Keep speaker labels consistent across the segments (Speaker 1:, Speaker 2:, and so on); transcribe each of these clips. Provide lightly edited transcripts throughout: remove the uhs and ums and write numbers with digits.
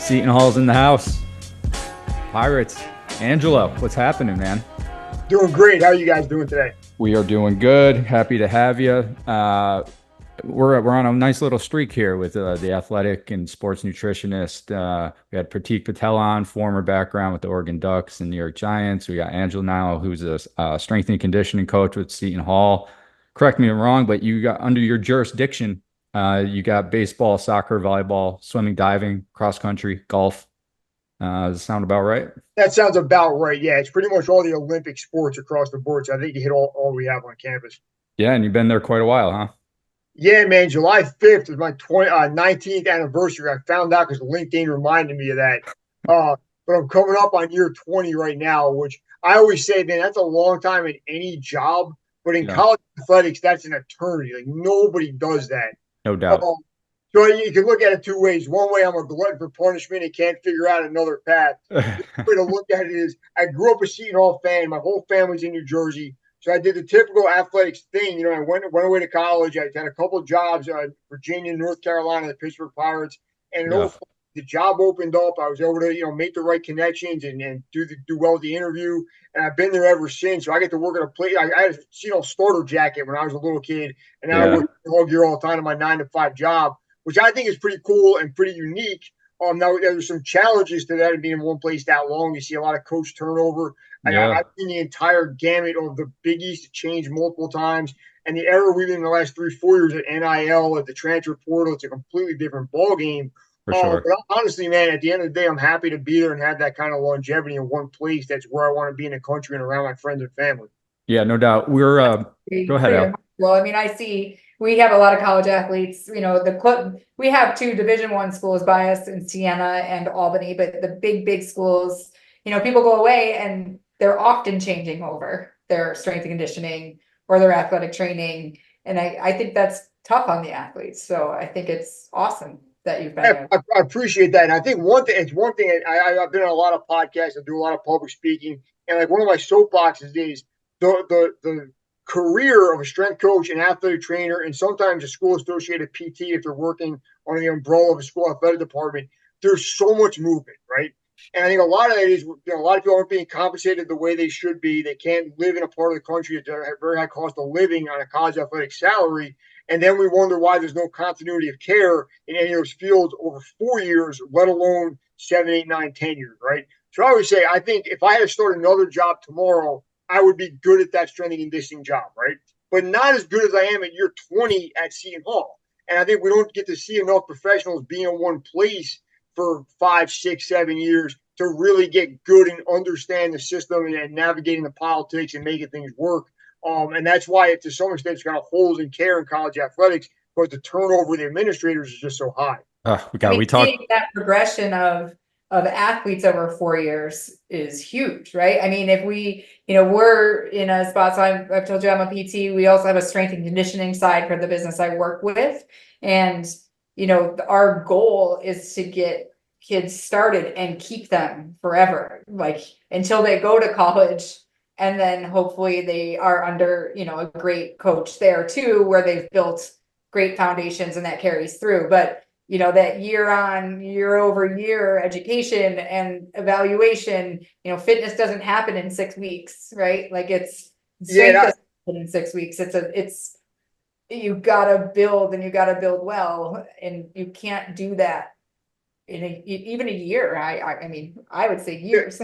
Speaker 1: Seton Hall's in the house. Pirates. Angelo, what's happening, man?
Speaker 2: Doing great. How are you guys doing today?
Speaker 1: We are doing good. Happy to have you. We're on a nice little streak here with the athletic and sports nutritionist. We had Pratik Patel on, former background with the Oregon Ducks and New York Giants. We got Angelo now, who's a strength and conditioning coach with Seton Hall. Correct me if I'm wrong, but you got under your jurisdiction, you got baseball, soccer, volleyball, swimming, diving, cross country, golf. Does it sound about right?
Speaker 2: That sounds about right. Yeah, it's pretty much all the Olympic sports across the board. So I think you hit all we have on campus.
Speaker 1: Yeah, and you've been there quite a while, huh?
Speaker 2: Yeah, man. July 5th is my 19th anniversary. I found out because LinkedIn reminded me of that. But I'm coming up on year 20 right now, which I always say, man, that's a long time in any job. But in
Speaker 1: Yeah,
Speaker 2: college athletics, that's an eternity. Like nobody does that.
Speaker 1: no doubt.
Speaker 2: Um, so you can look at it two ways. One way, I'm a glutton for punishment and can't figure out another path. The way to look at it is I grew up a Seton Hall fan. My whole family's in New Jersey. So I did the typical athletics thing. You know, I went away to college. I had a couple of jobs, Virginia, North Carolina, the Pittsburgh Pirates. And
Speaker 1: Yeah,
Speaker 2: the job opened up. I was able to, make the right connections and do well with the interview. And I've been there ever since. So I get to work at a place. I had a starter jacket when I was a little kid. And now I
Speaker 1: yeah,
Speaker 2: work all year all the time in my 9 to 5 job, which I think is pretty cool and pretty unique. Now there's some challenges to that and being in one place that long. You see a lot of coach turnover.
Speaker 1: yeah,
Speaker 2: I've seen the entire gamut of the Big East change multiple times, and the era we've been in the last 3-4 years at NIL, at the transfer portal, it's a completely different ball game.
Speaker 1: for sure.
Speaker 2: But honestly, man, at the end of the day, I'm happy to be there and have that kind of longevity in one place. That's where I want to be in the country and around my friends and family.
Speaker 1: Yeah, no doubt. Go ahead,
Speaker 3: Pretty
Speaker 1: Al.
Speaker 3: remarkable. I mean, I see we have a lot of college athletes. You know, the club we have two Division I schools by us in Siena and Albany, but the big schools, people go away and they're often changing over their strength and conditioning or their athletic training. And I think that's tough on the athletes. So I think it's awesome that you've been there.
Speaker 2: I appreciate that. And I think it's one thing. I've been on a lot of podcasts and do a lot of public speaking. And like one of my soapboxes is the career of a strength coach, an athletic trainer, and sometimes a school associated PT if they're working under the umbrella of a school athletic department. There's so much movement, right? And I think a lot of that is, a lot of people aren't being compensated the way they should be. They can't live in a part of the country at a very high cost of living on a college athletic salary. And then we wonder why there's no continuity of care in any of those fields over 4 years, let alone 7, 8, 9, 10 years, right? So I always say, I think if I had to start another job tomorrow, I would be good at that strength and conditioning job, right? But not as good as I am at year 20 at Seton Hall. And I think we don't get to see enough professionals being in one place for 5, 6, 7 years to really get good and understand the system and navigating the politics and making things work. And that's why, to some extent, it's got holes in care in college athletics, but the turnover of the administrators is just so high.
Speaker 1: We talked.
Speaker 3: Seeing that progression of athletes over 4 years is huge, right? I mean, if we're in a spot, so I've told you I'm a PT. We also have a strength and conditioning side for the business I work with. And, our goal is to get kids started and keep them forever, like until they go to college. And then hopefully they are under, a great coach there too, where they've built great foundations and that carries through. But that year over year education and evaluation, fitness doesn't happen in 6 weeks, right? Like strength doesn't happen in 6 weeks. You gotta build and you gotta build well, and you can't do that in even a year. I mean, I would say years.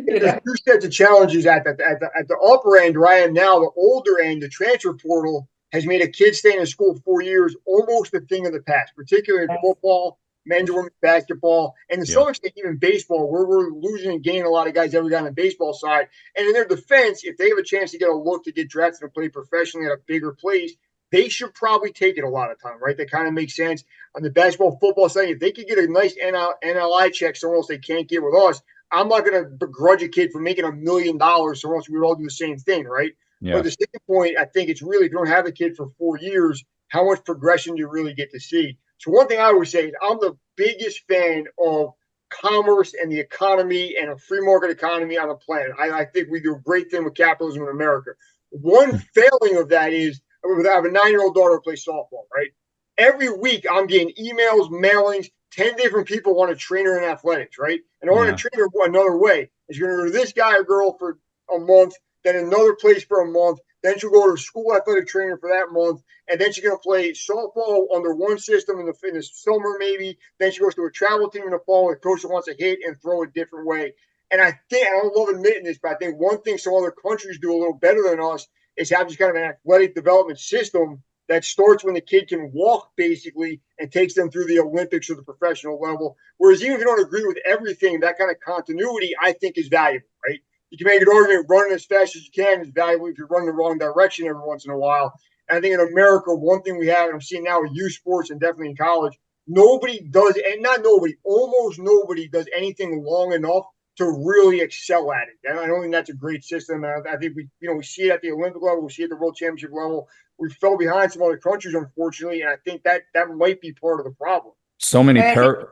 Speaker 2: There's two sets of challenges at the upper end where I am now. The older end, the transfer portal, has made a kid stay in school 4 years almost a thing of the past, particularly in football, men's and women's basketball, and to some extent even baseball, where we're losing and gaining a lot of guys every guy on the baseball side. And in their defense, if they have a chance to get a look to get drafted and play professionally at a bigger place, they should probably take it a lot of time, right? That kind of makes sense. On the basketball, football side, if they could get a nice NLI check somewhere else they can't get with us, I'm not going to begrudge a kid for making $1 million somewhere else. We would all do the same thing, right?
Speaker 1: Yeah.
Speaker 2: But the second point, I think it's really, if you don't have a kid for 4 years, how much progression do you really get to see? So one thing I always say is I'm the biggest fan of commerce and the economy and a free market economy on the planet. I think we do a great thing with capitalism in America. One failing of that is I have a 9-year-old daughter who plays softball, right? Every week I'm getting emails, mailings. 10 different people want a trainer in athletics, right? And I want a
Speaker 1: Yeah.
Speaker 2: trainer another way. Is you're going to go to this guy or girl for a month, then another place for a month, then she'll go to a school athletic trainer for that month, and then she's going to play softball under one system in the summer, maybe. Then she goes to a travel team in the fall, and the coach wants to hit and throw a different way. And I think, I don't love admitting this, but I think one thing some other countries do a little better than us is have just kind of an athletic development system that starts when the kid can walk, basically, and takes them through the Olympics or the professional level. Whereas even if you don't agree with everything, that kind of continuity, I think, is valuable, right? You can make an argument running as fast as you can is valuable if you're running the wrong direction every once in a while. And I think in America, one thing we have, and I'm seeing now with youth sports and definitely in college, nobody does, and not nobody, almost nobody does anything long enough to really excel at it. And I don't think that's a great system. And I think we see it at the Olympic level, we see it at the World Championship level. We fell behind some other countries, unfortunately, and I think that might be part of the problem.
Speaker 1: So many
Speaker 3: And I think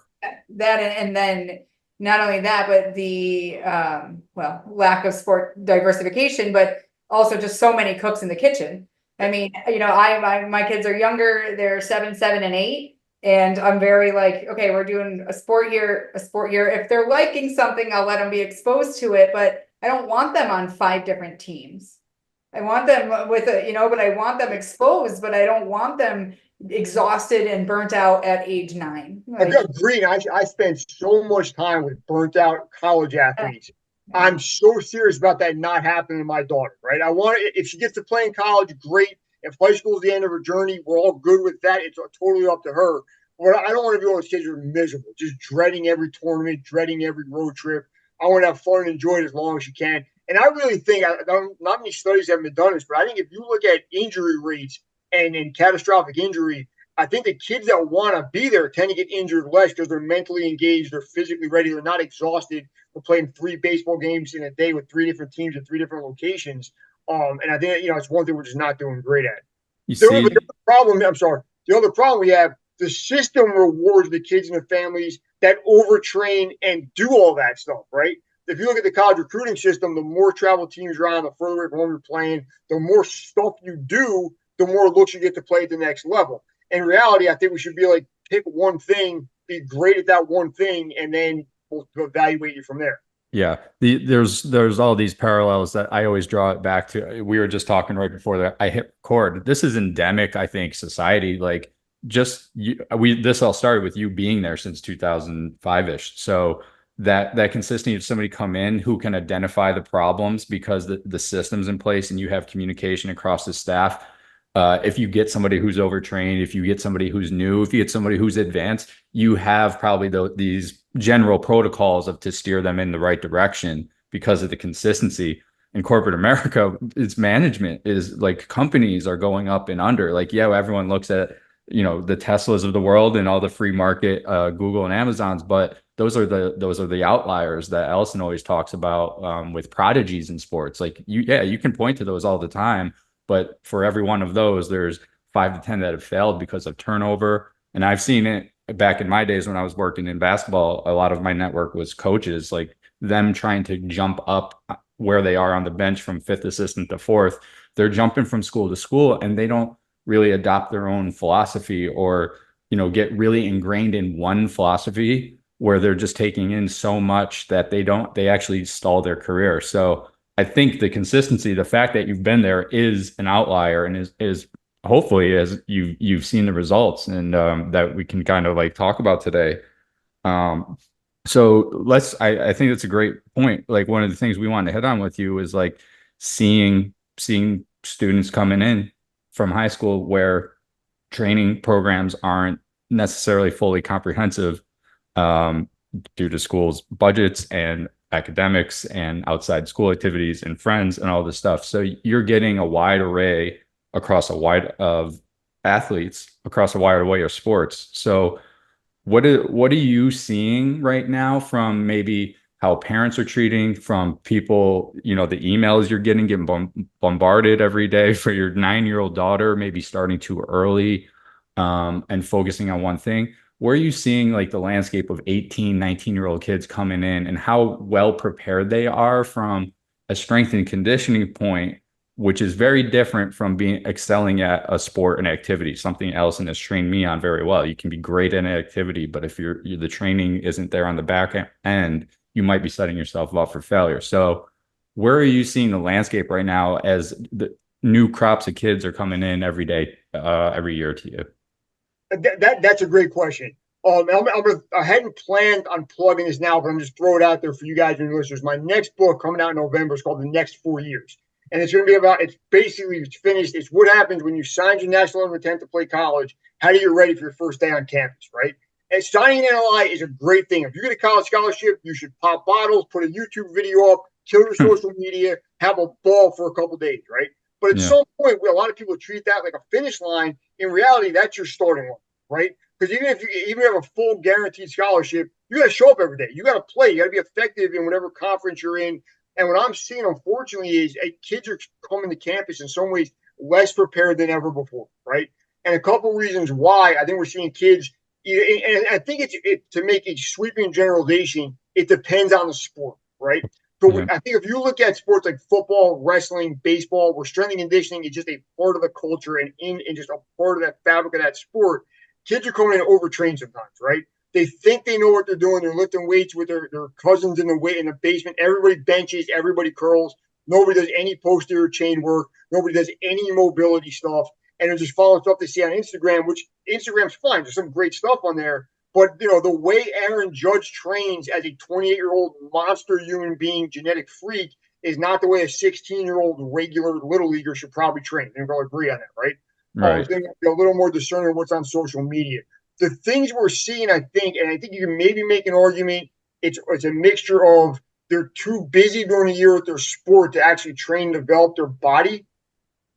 Speaker 3: that, and then not only that, but the lack of sport diversification, but also just so many cooks in the kitchen. I mean, my kids are younger; they're 7, 7, and 8, and I'm very like, okay, we're doing a sport year. If they're liking something, I'll let them be exposed to it, but I don't want them on 5 different teams. I want them but I want them exposed, but I don't want them exhausted and burnt out at age 9.
Speaker 2: Like, I agree. I spend so much time with burnt out college athletes. I'm so serious about that not happening to my daughter, right? I want it, if she gets to play in college, great. If high school is the end of her journey, we're all good with that. It's totally up to her. But I don't want to be one of those kids who are miserable, just dreading every tournament, dreading every road trip. I want to have fun and enjoy it as long as you can. And I really think, not many studies have been done this, but I think if you look at injury rates and catastrophic injury, I think the kids that want to be there tend to get injured less because they're mentally engaged, they're physically ready, they're not exhausted for playing 3 baseball games in a day with 3 different teams at 3 different locations. And I think it's one thing we're just not doing great at. The other problem, the other problem we have, the system rewards the kids and the families that overtrain and do all that stuff, right? If you look at the college recruiting system, the more travel teams you're on, the further away from home you're playing, the more stuff you do, the more looks you get to play at the next level. In reality, I think we should be like, pick one thing, be great at that one thing, and then we'll evaluate you from there.
Speaker 1: Yeah, there's all these parallels that I always draw it back to. We were just talking right before that I hit record. This is endemic, I think, society. Like, this all started with you being there since 2005-ish. So that consistency of somebody come in who can identify the problems because the system's in place and you have communication across the staff. If you get somebody who's overtrained, if you get somebody who's new, if you get somebody who's advanced, you have probably these general protocols to steer them in the right direction because of the consistency. In corporate America, its management is like, companies are going up and under. Like, yeah, everyone looks at, the Teslas of the world and all the free market, Google and Amazons, but those are the outliers that Ellison always talks about, with prodigies in sports. Like, you can point to those all the time, but for every one of those, there's 5 to 10 that have failed because of turnover. And I've seen it back in my days when I was working in basketball. A lot of my network was coaches, like them trying to jump up where they are on the bench from 5th assistant to 4th. They're jumping from school to school and they don't really adopt their own philosophy or, get really ingrained in one philosophy where they're just taking in so much that they actually stall their career. So I think the consistency, the fact that you've been there is an outlier and is hopefully, as you've seen the results and that we can kind of like talk about today. So I think that's a great point. Like, one of the things we wanted to hit on with you is like seeing students coming in from high school where training programs aren't necessarily fully comprehensive, due to schools' budgets and academics and outside school activities and friends and all this stuff. So you're getting a wide array across a wide of athletes across a wide array of sports. So what are you seeing right now from maybe how parents are treating, from people, the emails you're getting bombarded every day for your 9-year-old daughter, maybe starting too early, and focusing on one thing? Where are you seeing like the landscape of 18, 19-year-old kids coming in and how well prepared they are from a strength and conditioning point which is very different from being excelling at a sport and activity, something Allison has trained me on very well. You can be great at an activity, but if the training isn't there on the back end, you might be setting yourself up for failure. So where are you seeing the landscape right now as the new crops of kids are coming in every day, every year to you?
Speaker 2: That's a great question. I hadn't planned on plugging this now, but I'm just throwing it out there for you guys and your listeners. My next book coming out in November is called The Next 4 Years. And it's going to be about, it's finished. It's what happens when you signed your national level intent to play college. How do you get ready for your first day on campus, right? And signing an NLI is a great thing. If you get a college scholarship, you should pop bottles, put a YouTube video up, kill your social media, have a ball for a couple days, right? But at some point, a lot of people treat that like a finish line. In reality, that's your starting line, right? Because even if you have a full guaranteed scholarship, you got to show up every day. You got to play. You got to be effective in whatever conference you're in. And what I'm seeing, unfortunately, is kids are coming to campus in some ways less prepared than ever before, right? And a couple of reasons why I think we're seeing kids, and I think to make a sweeping generalization, it depends on the sport, right? So I think if you look at sports like football, wrestling, baseball, where strength and conditioning is just a part of the culture and just a part of that fabric of that sport, kids are coming in overtrained sometimes, right? They think they know what they're doing. They're lifting weights with their cousins in the basement. Everybody benches, everybody curls. Nobody does any posterior chain work. Nobody does any mobility stuff. And they're just following stuff they see on Instagram, which Instagram's fine. There's some great stuff on there. But, the way Aaron Judge trains as a 28-year-old monster human being, genetic freak, is not the way a 16-year-old regular little leaguer should probably train. They're going to agree on that, right?
Speaker 1: Right.
Speaker 2: They're a little more discerning of what's on social media. The things we're seeing, I think you can maybe make an argument, it's a mixture of they're too busy during the year with their sport to actually train and develop their body.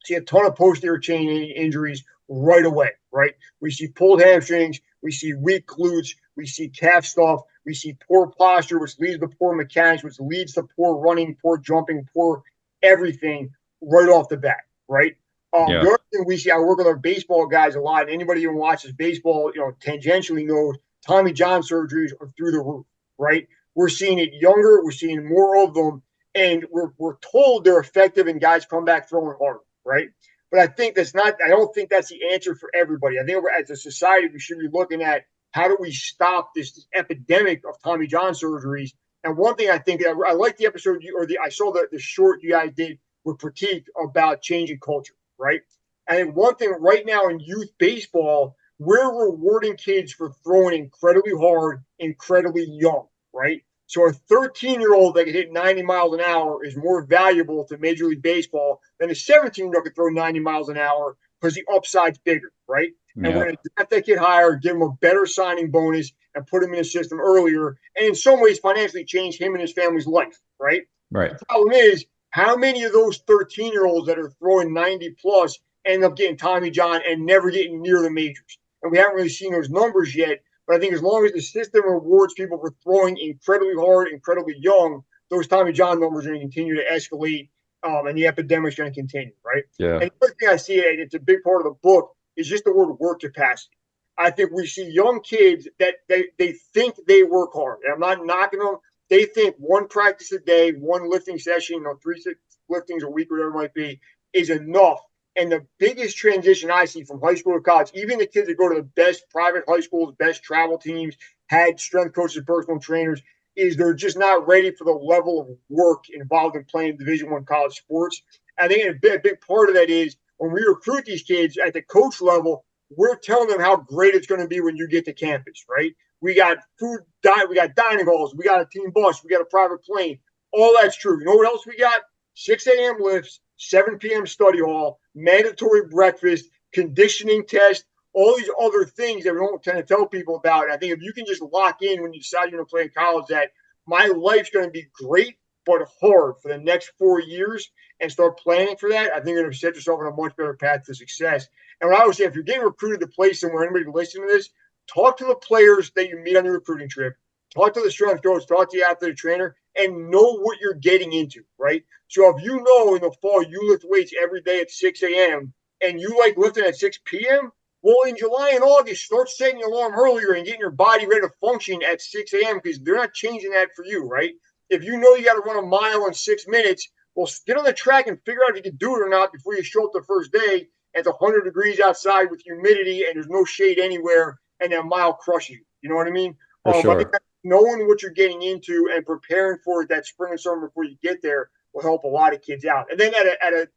Speaker 2: See a ton of posterior chain injuries right away, right? We see pulled hamstrings, we see weak glutes, we see calf stuff, we see poor posture, which leads to poor mechanics, which leads to poor running, poor jumping, poor everything right off the bat, right? The other thing we see, I work with our baseball guys a lot. Anybody who watches baseball, tangentially knows Tommy John surgeries are through the roof, right? We're seeing it younger, we're seeing more of them, and we're told they're effective and guys come back throwing hard, right? But I don't think that's the answer for everybody. I think as a society, we should be looking at how do we stop this epidemic of Tommy John surgeries. And one thing I think, I like the episode, I saw the short you guys did with Pratik about changing culture, right? And one thing right now in youth baseball, we're rewarding kids for throwing incredibly hard, incredibly young, right? So a 13-year-old that can hit 90 miles an hour is more valuable to Major League Baseball than a 17-year-old that can throw 90 miles an hour because the upside's bigger, right? And we're going to draft that kid higher, give him a better signing bonus, and put him in the system earlier, and in some ways financially change him and his family's life, right?
Speaker 1: Right.
Speaker 2: The problem is, how many of those 13-year-olds that are throwing 90 plus end up getting Tommy John and never getting near the majors? And we haven't really seen those numbers yet. But I think as long as the system rewards people for throwing incredibly hard, incredibly young, those Tommy John numbers are going to continue to escalate, and the epidemic's going to continue, right?
Speaker 1: Yeah.
Speaker 2: And the other thing I see, and it's a big part of the book, is just the word work capacity. I think we see young kids that they think they work hard. And I'm not knocking them. They think one practice a day, one lifting session, 3 liftings a week, whatever it might be, is enough. And the biggest transition I see from high school to college, even the kids that go to the best private high schools, best travel teams, had strength coaches, personal trainers, is they're just not ready for the level of work involved in playing Division I college sports. I think a big part of that is when we recruit these kids at the coach level, we're telling them how great it's going to be when you get to campus, right? We got we got dining halls, we got a team bus, we got a private plane. All that's true. You know what else we got? 6 a.m. lifts, 7 p.m. study hall, mandatory breakfast, conditioning test, all these other things that we don't tend to tell people about. And I think if you can just lock in when you decide you're going to play in college that my life's going to be great but hard for the next 4 years and start planning for that, I think you're going to set yourself on a much better path to success. And what I would say, if you're getting recruited to play somewhere, anybody listening to this, talk to the players that you meet on your recruiting trip, talk to the strength coach, talk to the athletic trainer, and know what you're getting into, right? So if you know in the fall you lift weights every day at 6 a.m. and you like lifting at 6 p.m., well, in July and August, start setting your alarm earlier and getting your body ready to function at 6 a.m. because they're not changing that for you, right? If you know you got to run a mile in 6 minutes, Well, get on the track and figure out if you can do it or not before you show up the first day. And it's 100 degrees outside with humidity and there's no shade anywhere, and that mile crushes you. You know what I mean?
Speaker 1: For
Speaker 2: I think
Speaker 1: sure.
Speaker 2: that knowing what you're getting into and preparing for it that spring and summer before you get there will help a lot of kids out. And then at a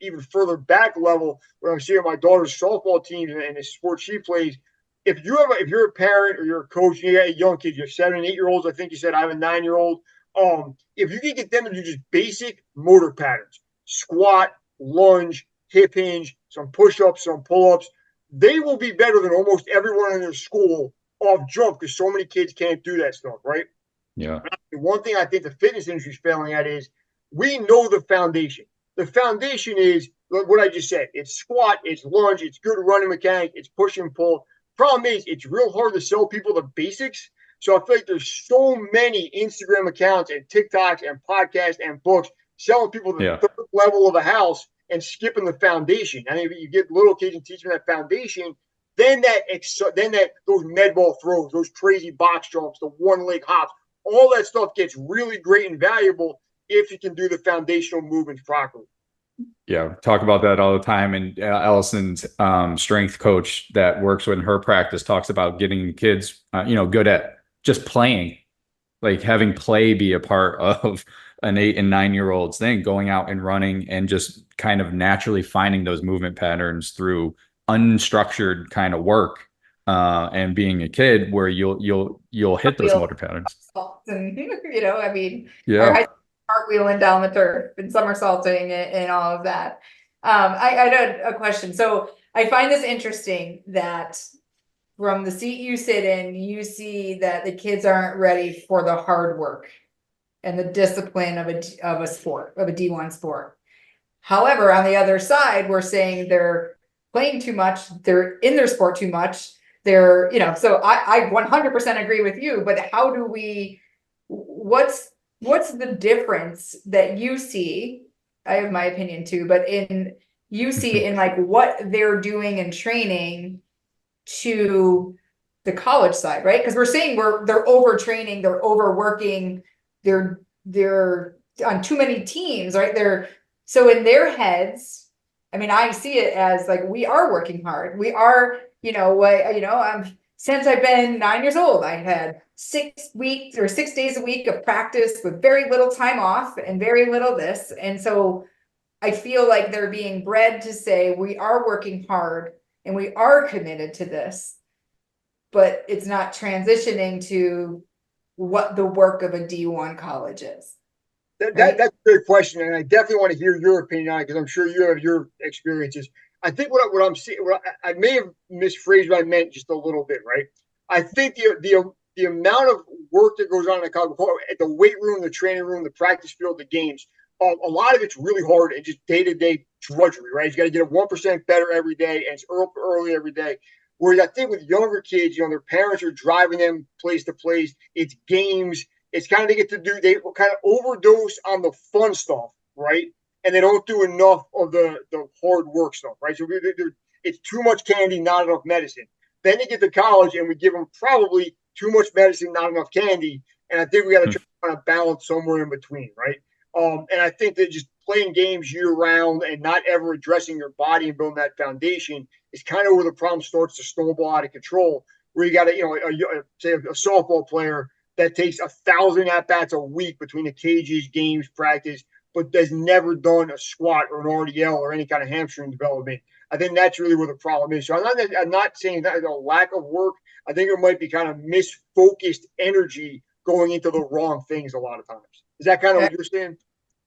Speaker 2: even further back level, when I'm seeing my daughter's softball team and the sport she plays, if you're a parent or you're a coach, you got a young kid, you have 7 and 8-year-olds. I think you said I have a 9-year-old. If you can get them to do just basic motor patterns, squat, lunge, hip hinge, some push-ups, some pull-ups, they will be better than almost everyone in their school off jump because so many kids can't do that stuff, right?
Speaker 1: Yeah.
Speaker 2: One thing I think the fitness industry is failing at is we know the foundation. The foundation is what I just said. It's squat, it's lunge, it's good running mechanic, it's push and pull. Problem is, it's real hard to sell people the basics. So I feel like there's so many Instagram accounts and TikToks and podcasts and books selling people the
Speaker 1: Yeah.
Speaker 2: third level of a house and skipping the foundation. I mean, if you get little kids and teach them that foundation, then those med ball throws, those crazy box jumps, the one leg hops, all that stuff gets really great and valuable if you can do the foundational movements properly.
Speaker 1: Yeah, talk about that all the time. And Allison's strength coach that works with her practice talks about getting kids, good at just playing, like having play be a part of an 8 and 9-year-old's thing, going out and running and just kind of naturally finding those movement patterns through unstructured kind of work, and being a kid where you'll hit those motor patterns.
Speaker 3: And I mean,
Speaker 1: Yeah.
Speaker 3: cartwheeling down the turf and somersaulting and all of that. I had a question. So I find this interesting that from the seat you sit in, you see that the kids aren't ready for the hard work and the discipline of a sport, of a D1 sport. However, on the other side, we're saying they're playing too much, they're in their sport too much. They're, so I 100% agree with you, but how do we, what's the difference that you see? I have my opinion too, but you see in like what they're doing in training to the college side, right? Because we're saying they're overtraining, they're overworking, they're on too many teams, right? So in their heads, I mean, I see it as like we are working hard. We are, since I've been 9 years old, I had 6 weeks or 6 days a week of practice with very little time off and very little this. And so I feel like they're being bred to say we are working hard and we are committed to this, but it's not transitioning to what the work of a D1 college is.
Speaker 2: That's a good question, and I definitely want to hear your opinion on it because I'm sure you have your experiences. I think what I'm seeing, I may have misphrased what I meant just a little bit, right? I think the amount of work that goes on in the college, at the weight room, the training room, the practice field, the games, a lot of it's really hard and just day-to-day drudgery, right? You got to get 1% better every day, and it's early every day. Whereas I think with younger kids, their parents are driving them place to place. It's games. It's kind of they kind of overdose on the fun stuff, right? And they don't do enough of the hard work stuff, right? So it's too much candy, not enough medicine. Then they get to college and we give them probably too much medicine, not enough candy. And I think we got to try to kind of balance somewhere in between, right? And I think that just playing games year round and not ever addressing your body and building that foundation is kind of where the problem starts to snowball out of control. Where you got to, say a softball player that takes 1,000 at bats a week between the cages, games, practice, but has never done a squat or an RDL or any kind of hamstring development. I think that's really where the problem is. So I'm not saying that a lack of work. I think it might be kind of misfocused energy going into the wrong things a lot of times. Is that kind of what you're saying?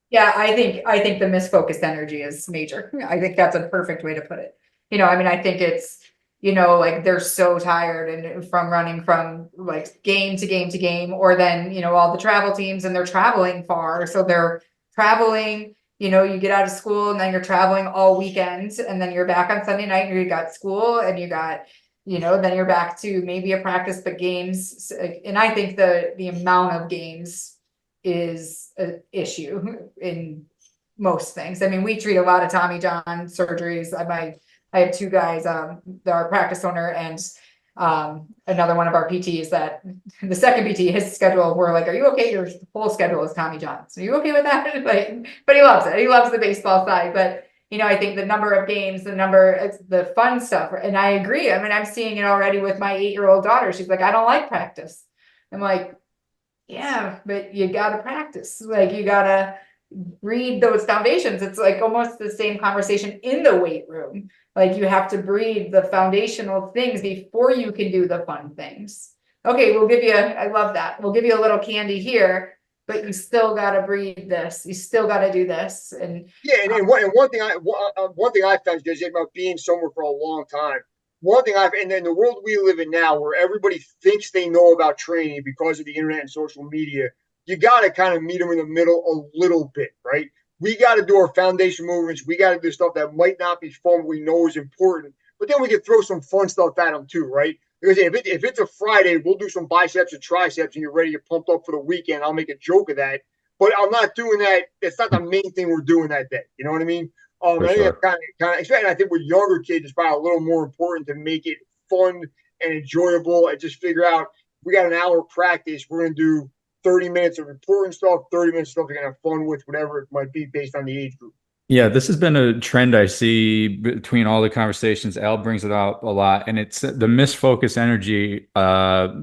Speaker 3: Yeah, I think the misfocused energy is major. I think that's a perfect way to put it. I think it's, like they're so tired and from running from like game to game to game, or then, all the travel teams and they're traveling far. So they're traveling, you get out of school and then you're traveling all weekends and then you're back on Sunday night and you got school and you got, then you're back to maybe a practice, but games. And I think the amount of games is an issue in most things. I mean, we treat a lot of Tommy John surgeries. I have 2 guys, our practice owner and Another one of our PTs that the second PT, his schedule, we're like, are you okay? Your whole schedule is Tommy John. So are you okay with that? Like, but he loves it. He loves the baseball side. But, you know, I think the number of games, it's the fun stuff. And I agree. I mean, I'm seeing it already with my 8-year-old daughter. She's like, I don't like practice. I'm like, yeah, but you gotta practice. Like, you gotta read those foundations. It's like almost the same conversation in the weight room. Like, you have to breed the foundational things before you can do the fun things. Okay, we'll give you, I love that. We'll give you a little candy here, but you still gotta breed this. You still gotta do this. And
Speaker 2: Yeah, and one thing I found is about being somewhere for a long time. One thing I've and then the world we live in now, where everybody thinks they know about training because of the internet and social media, you got to kind of meet them in the middle a little bit, right? We got to do our foundation movements. We got to do stuff that might not be fun. We know is important, but then we can throw some fun stuff at them too, right? Because if it's a Friday, we'll do some biceps and triceps, and you're ready to get pumped up for the weekend. I'll make a joke of that, but I'm not doing that. It's not the main thing we're doing that day. You know what I mean?
Speaker 1: For
Speaker 2: I think
Speaker 1: sure.
Speaker 2: that's kind of, I think with younger kids, it's probably a little more important to make it fun and enjoyable and just figure out we got an hour of practice. We're going to do 30 minutes of important stuff, 30 minutes of stuff you're going to have fun with, whatever it might be based on the age group.
Speaker 1: Yeah, this has been a trend I see between all the conversations. Al brings it out a lot, and it's the misfocused energy.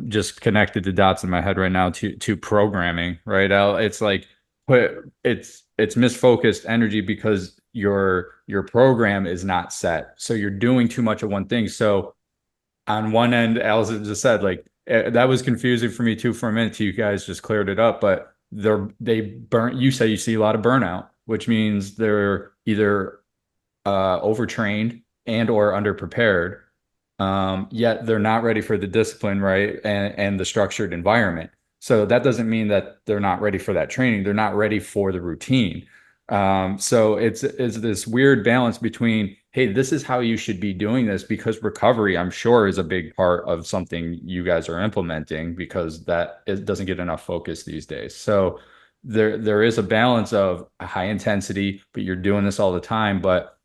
Speaker 1: Just connected the dots in my head right now to programming, right, Al? It's like it's misfocused energy because your program is not set, so you're doing too much of one thing. So on one end, Al just said like that was confusing for me too for a minute till you guys just cleared it up, but they burn. You say you see a lot of burnout, which means they're either overtrained and or underprepared, yet they're not ready for the discipline, right? And the structured environment. So that doesn't mean that they're not ready for that training. They're not ready for the routine. So it's this weird balance between, hey, this is how you should be doing this, because recovery, I'm sure, is a big part of something you guys are implementing, because that it doesn't get enough focus these days. So there is a balance of high intensity, but you're doing this all the time. But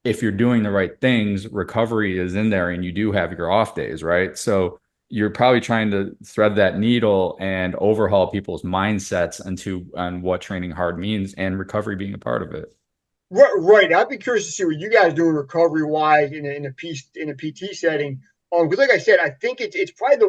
Speaker 1: if you're doing the right things, recovery is in there, and you do have your off days, right? So you're probably trying to thread that needle and overhaul people's mindsets on what training hard means, and recovery being a part of it.
Speaker 2: Right. I'd be curious to see what you guys doing recovery wise in a PT setting. Because like I said, I think it's probably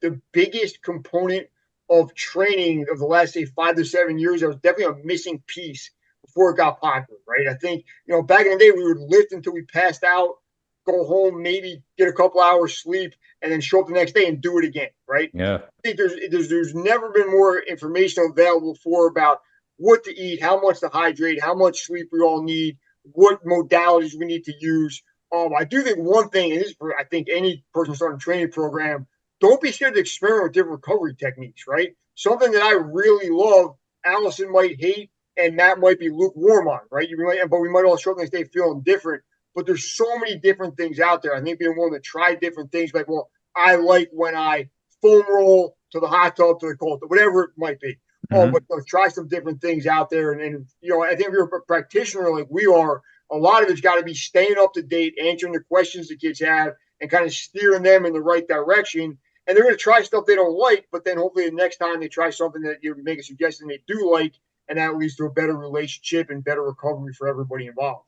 Speaker 2: the biggest component of training of the last say 5 to 7 years. That was definitely a missing piece before it got popular, right? I think back in the day we would lift until we passed out, go home, maybe get a couple hours sleep, and then show up the next day and do it again, right?
Speaker 1: Yeah.
Speaker 2: I think there's never been more information available about what to eat, how much to hydrate, how much sleep we all need, what modalities we need to use. I do think one thing, and this is for I think any person starting a training program, don't be scared to experiment with different recovery techniques, right? Something that I really love, Allison might hate, and Matt might be lukewarm on, right? But we might all show up the next day feeling different. But there's so many different things out there. I think being willing to try different things, like, well, I like when I foam roll to the hot tub to the cold tub, whatever it might be. But try some different things out there. And I think if you're a practitioner like we are, a lot of it's got to be staying up to date, answering the questions the kids have, and kind of steering them in the right direction. And they're going to try stuff they don't like, but then hopefully the next time they try something that you make a suggestion they do like, and that leads to a better relationship and better recovery for everybody involved.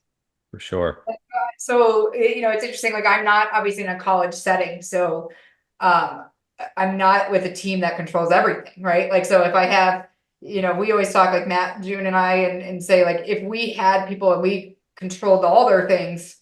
Speaker 1: For sure.
Speaker 3: so, it's interesting. Like, I'm not obviously in a college setting, so I'm not with a team that controls everything, right? Like, so if I have, we always talk, like Matt, June, and I, and say, like, if we had people and we controlled all their things,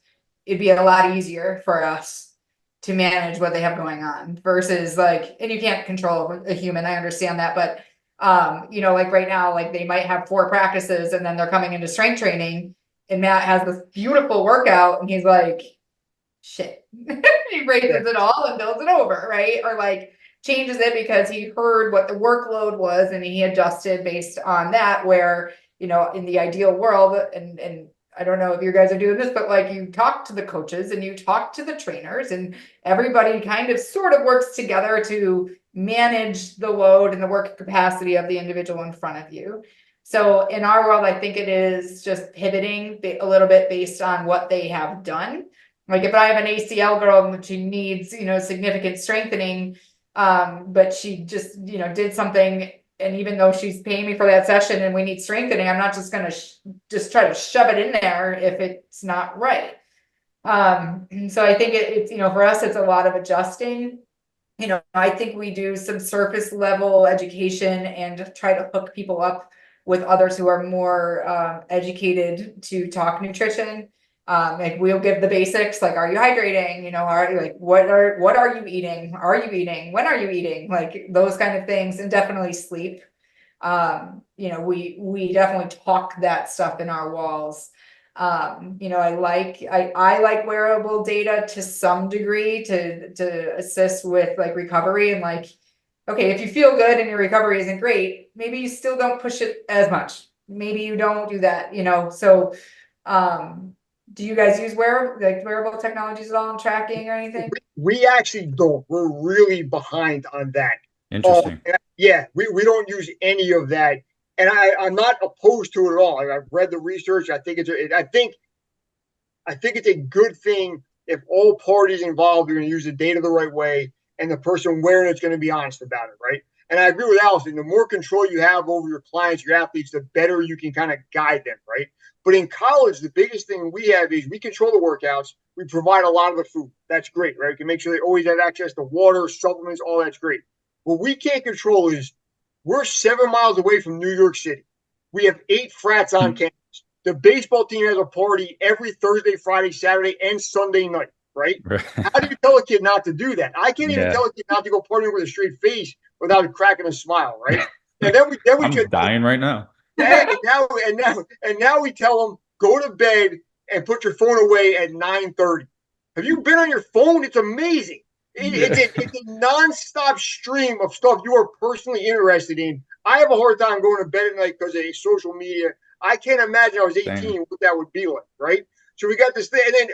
Speaker 3: it'd be a lot easier for us to manage what they have going on versus like, and you can't control a human, I understand that, but like right now, like they might have 4 practices and then they're coming into strength training and Matt has this beautiful workout and he's like, shit. He raises it all and builds it over, right? Or like changes it because he heard what the workload was and he adjusted based on that, where, in the ideal world, and I don't know if you guys are doing this, but like you talk to the coaches and you talk to the trainers and everybody kind of sort of works together to manage the load and the work capacity of the individual in front of you. So in our world, I think it is just pivoting a little bit based on what they have done. Like if I have an ACL girl and she needs, significant strengthening, but she just, did something, and even though she's paying me for that session and we need strengthening, I'm not just gonna just try to shove it in there if it's not right. So I think it's, for us, it's a lot of adjusting. I think we do some surface level education and try to hook people up with others who are more educated to talk nutrition. Like we'll give the basics, like, are you hydrating? Are you like, what are you eating? Are you eating? When are you eating? Like those kind of things, and definitely sleep. We definitely talk that stuff in our walls. I like wearable data to some degree to assist with like recovery, and like, okay, if you feel good and your recovery isn't great, maybe you still don't push it as much. Maybe you don't do that, so do you guys use wearable technologies at all in tracking or anything?
Speaker 2: We actually don't. We're really behind on that.
Speaker 1: Interesting.
Speaker 2: Yeah, we don't use any of that, and I'm not opposed to it at all. I've read the research. I think it's a good thing if all parties involved are going to use the data the right way, and the person wearing it's going to be honest about it, right? And I agree with Allison. The more control you have over your clients, your athletes, the better you can kind of guide them, right? But in college, the biggest thing we have is we control the workouts. We provide a lot of the food. That's great, right? We can make sure they always have access to water, supplements, all that's great. What we can't control is we're 7 miles away from New York City. We have 8 frats on campus. The baseball team has a party every Thursday, Friday, Saturday, and Sunday night, right? How do you tell a kid not to do that? I can't even tell a kid not to go partying with a straight face without cracking a smile, right? And then we
Speaker 1: I'm dying right now.
Speaker 2: And now we tell them, go to bed and put your phone away at 9:30. Have you been on your phone? It's amazing. It's a nonstop stream of stuff you are personally interested in. I have a hard time going to bed at night because of social media. I can't imagine I was 18 what that would be like, right? So we got this thing, and then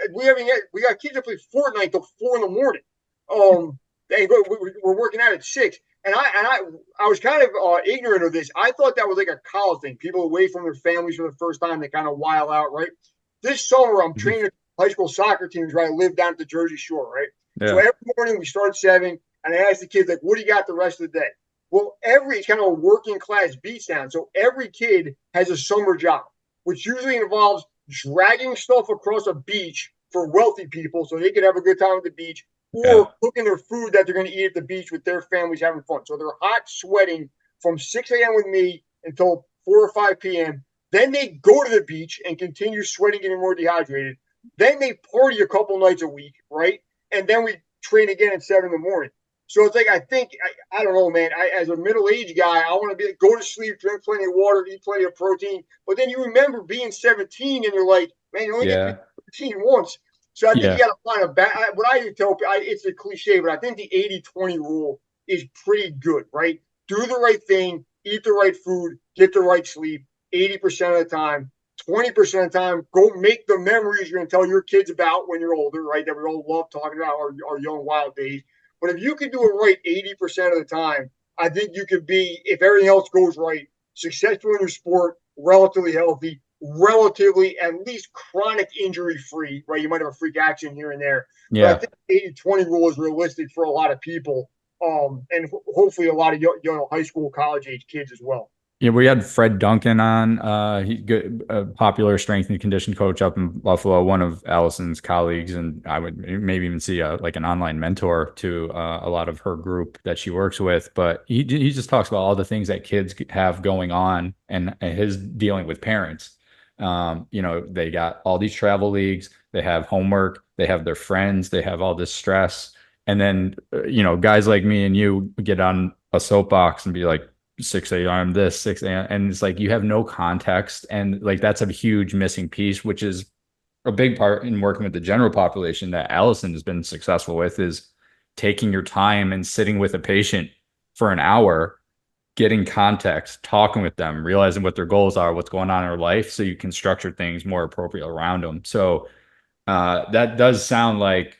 Speaker 2: we got kids that play Fortnite till 4 in the morning. We're working out at 6. And I was kind of ignorant of this. I thought that was like a college thing. People away from their families for the first time, they kind of wild out, right? This summer, I'm training high school soccer teams where I live down at the Jersey Shore, right? Yeah. So every morning we start at 7, and I ask the kids, like, what do you got the rest of the day? Well, it's kind of a working class beach town. So every kid has a summer job, which usually involves dragging stuff across a beach for wealthy people so they can have a good time at the beach, or cooking their food that they're going to eat at the beach with their families having fun. So they're hot sweating from 6 a.m. with me until 4 or 5 p.m. Then they go to the beach and continue sweating, getting more dehydrated. Then they party a couple nights a week, right? And then we train again at 7 in the morning. So it's like, I don't know, man. As a middle-aged guy, I want to be like, go to sleep, drink plenty of water, eat plenty of protein. But then you remember being 17 and you're like, man, you only get protein once. So I think you got to find a what I tell people, it's a cliche, but I think the 80-20 rule is pretty good, right? Do the right thing, eat the right food, get the right sleep 80% of the time. 20% of the time, go make the memories you're going to tell your kids about when you're older, right? That we all love talking about our young wild days. But if you can do it right 80% of the time, I think you could be, if everything else goes right, successful in your sport, relatively healthy, relatively at least chronic injury free, right? You might have a freak accident here and there. Yeah. But I think 80-20 rule is realistic for a lot of people, and hopefully a lot of young high school, college age kids as well.
Speaker 1: Yeah, we had Fred Duncan on. He's a popular strength and conditioning coach up in Buffalo, one of Allison's colleagues, and I would maybe even see like an online mentor to a lot of her group that she works with. But he just talks about all the things that kids have going on, and his dealing with parents. They got all these travel leagues, they have homework, they have their friends, they have all this stress, and then guys like me and you get on a soapbox and be like, 6 a.m. this, 6 a.m. And it's like you have no context. And like that's a huge missing piece, which is a big part in working with the general population that Allison has been successful with, is taking your time and sitting with a patient for an hour, getting context, talking with them, realizing what their goals are, what's going on in their life, so you can structure things more appropriate around them. So that does sound like,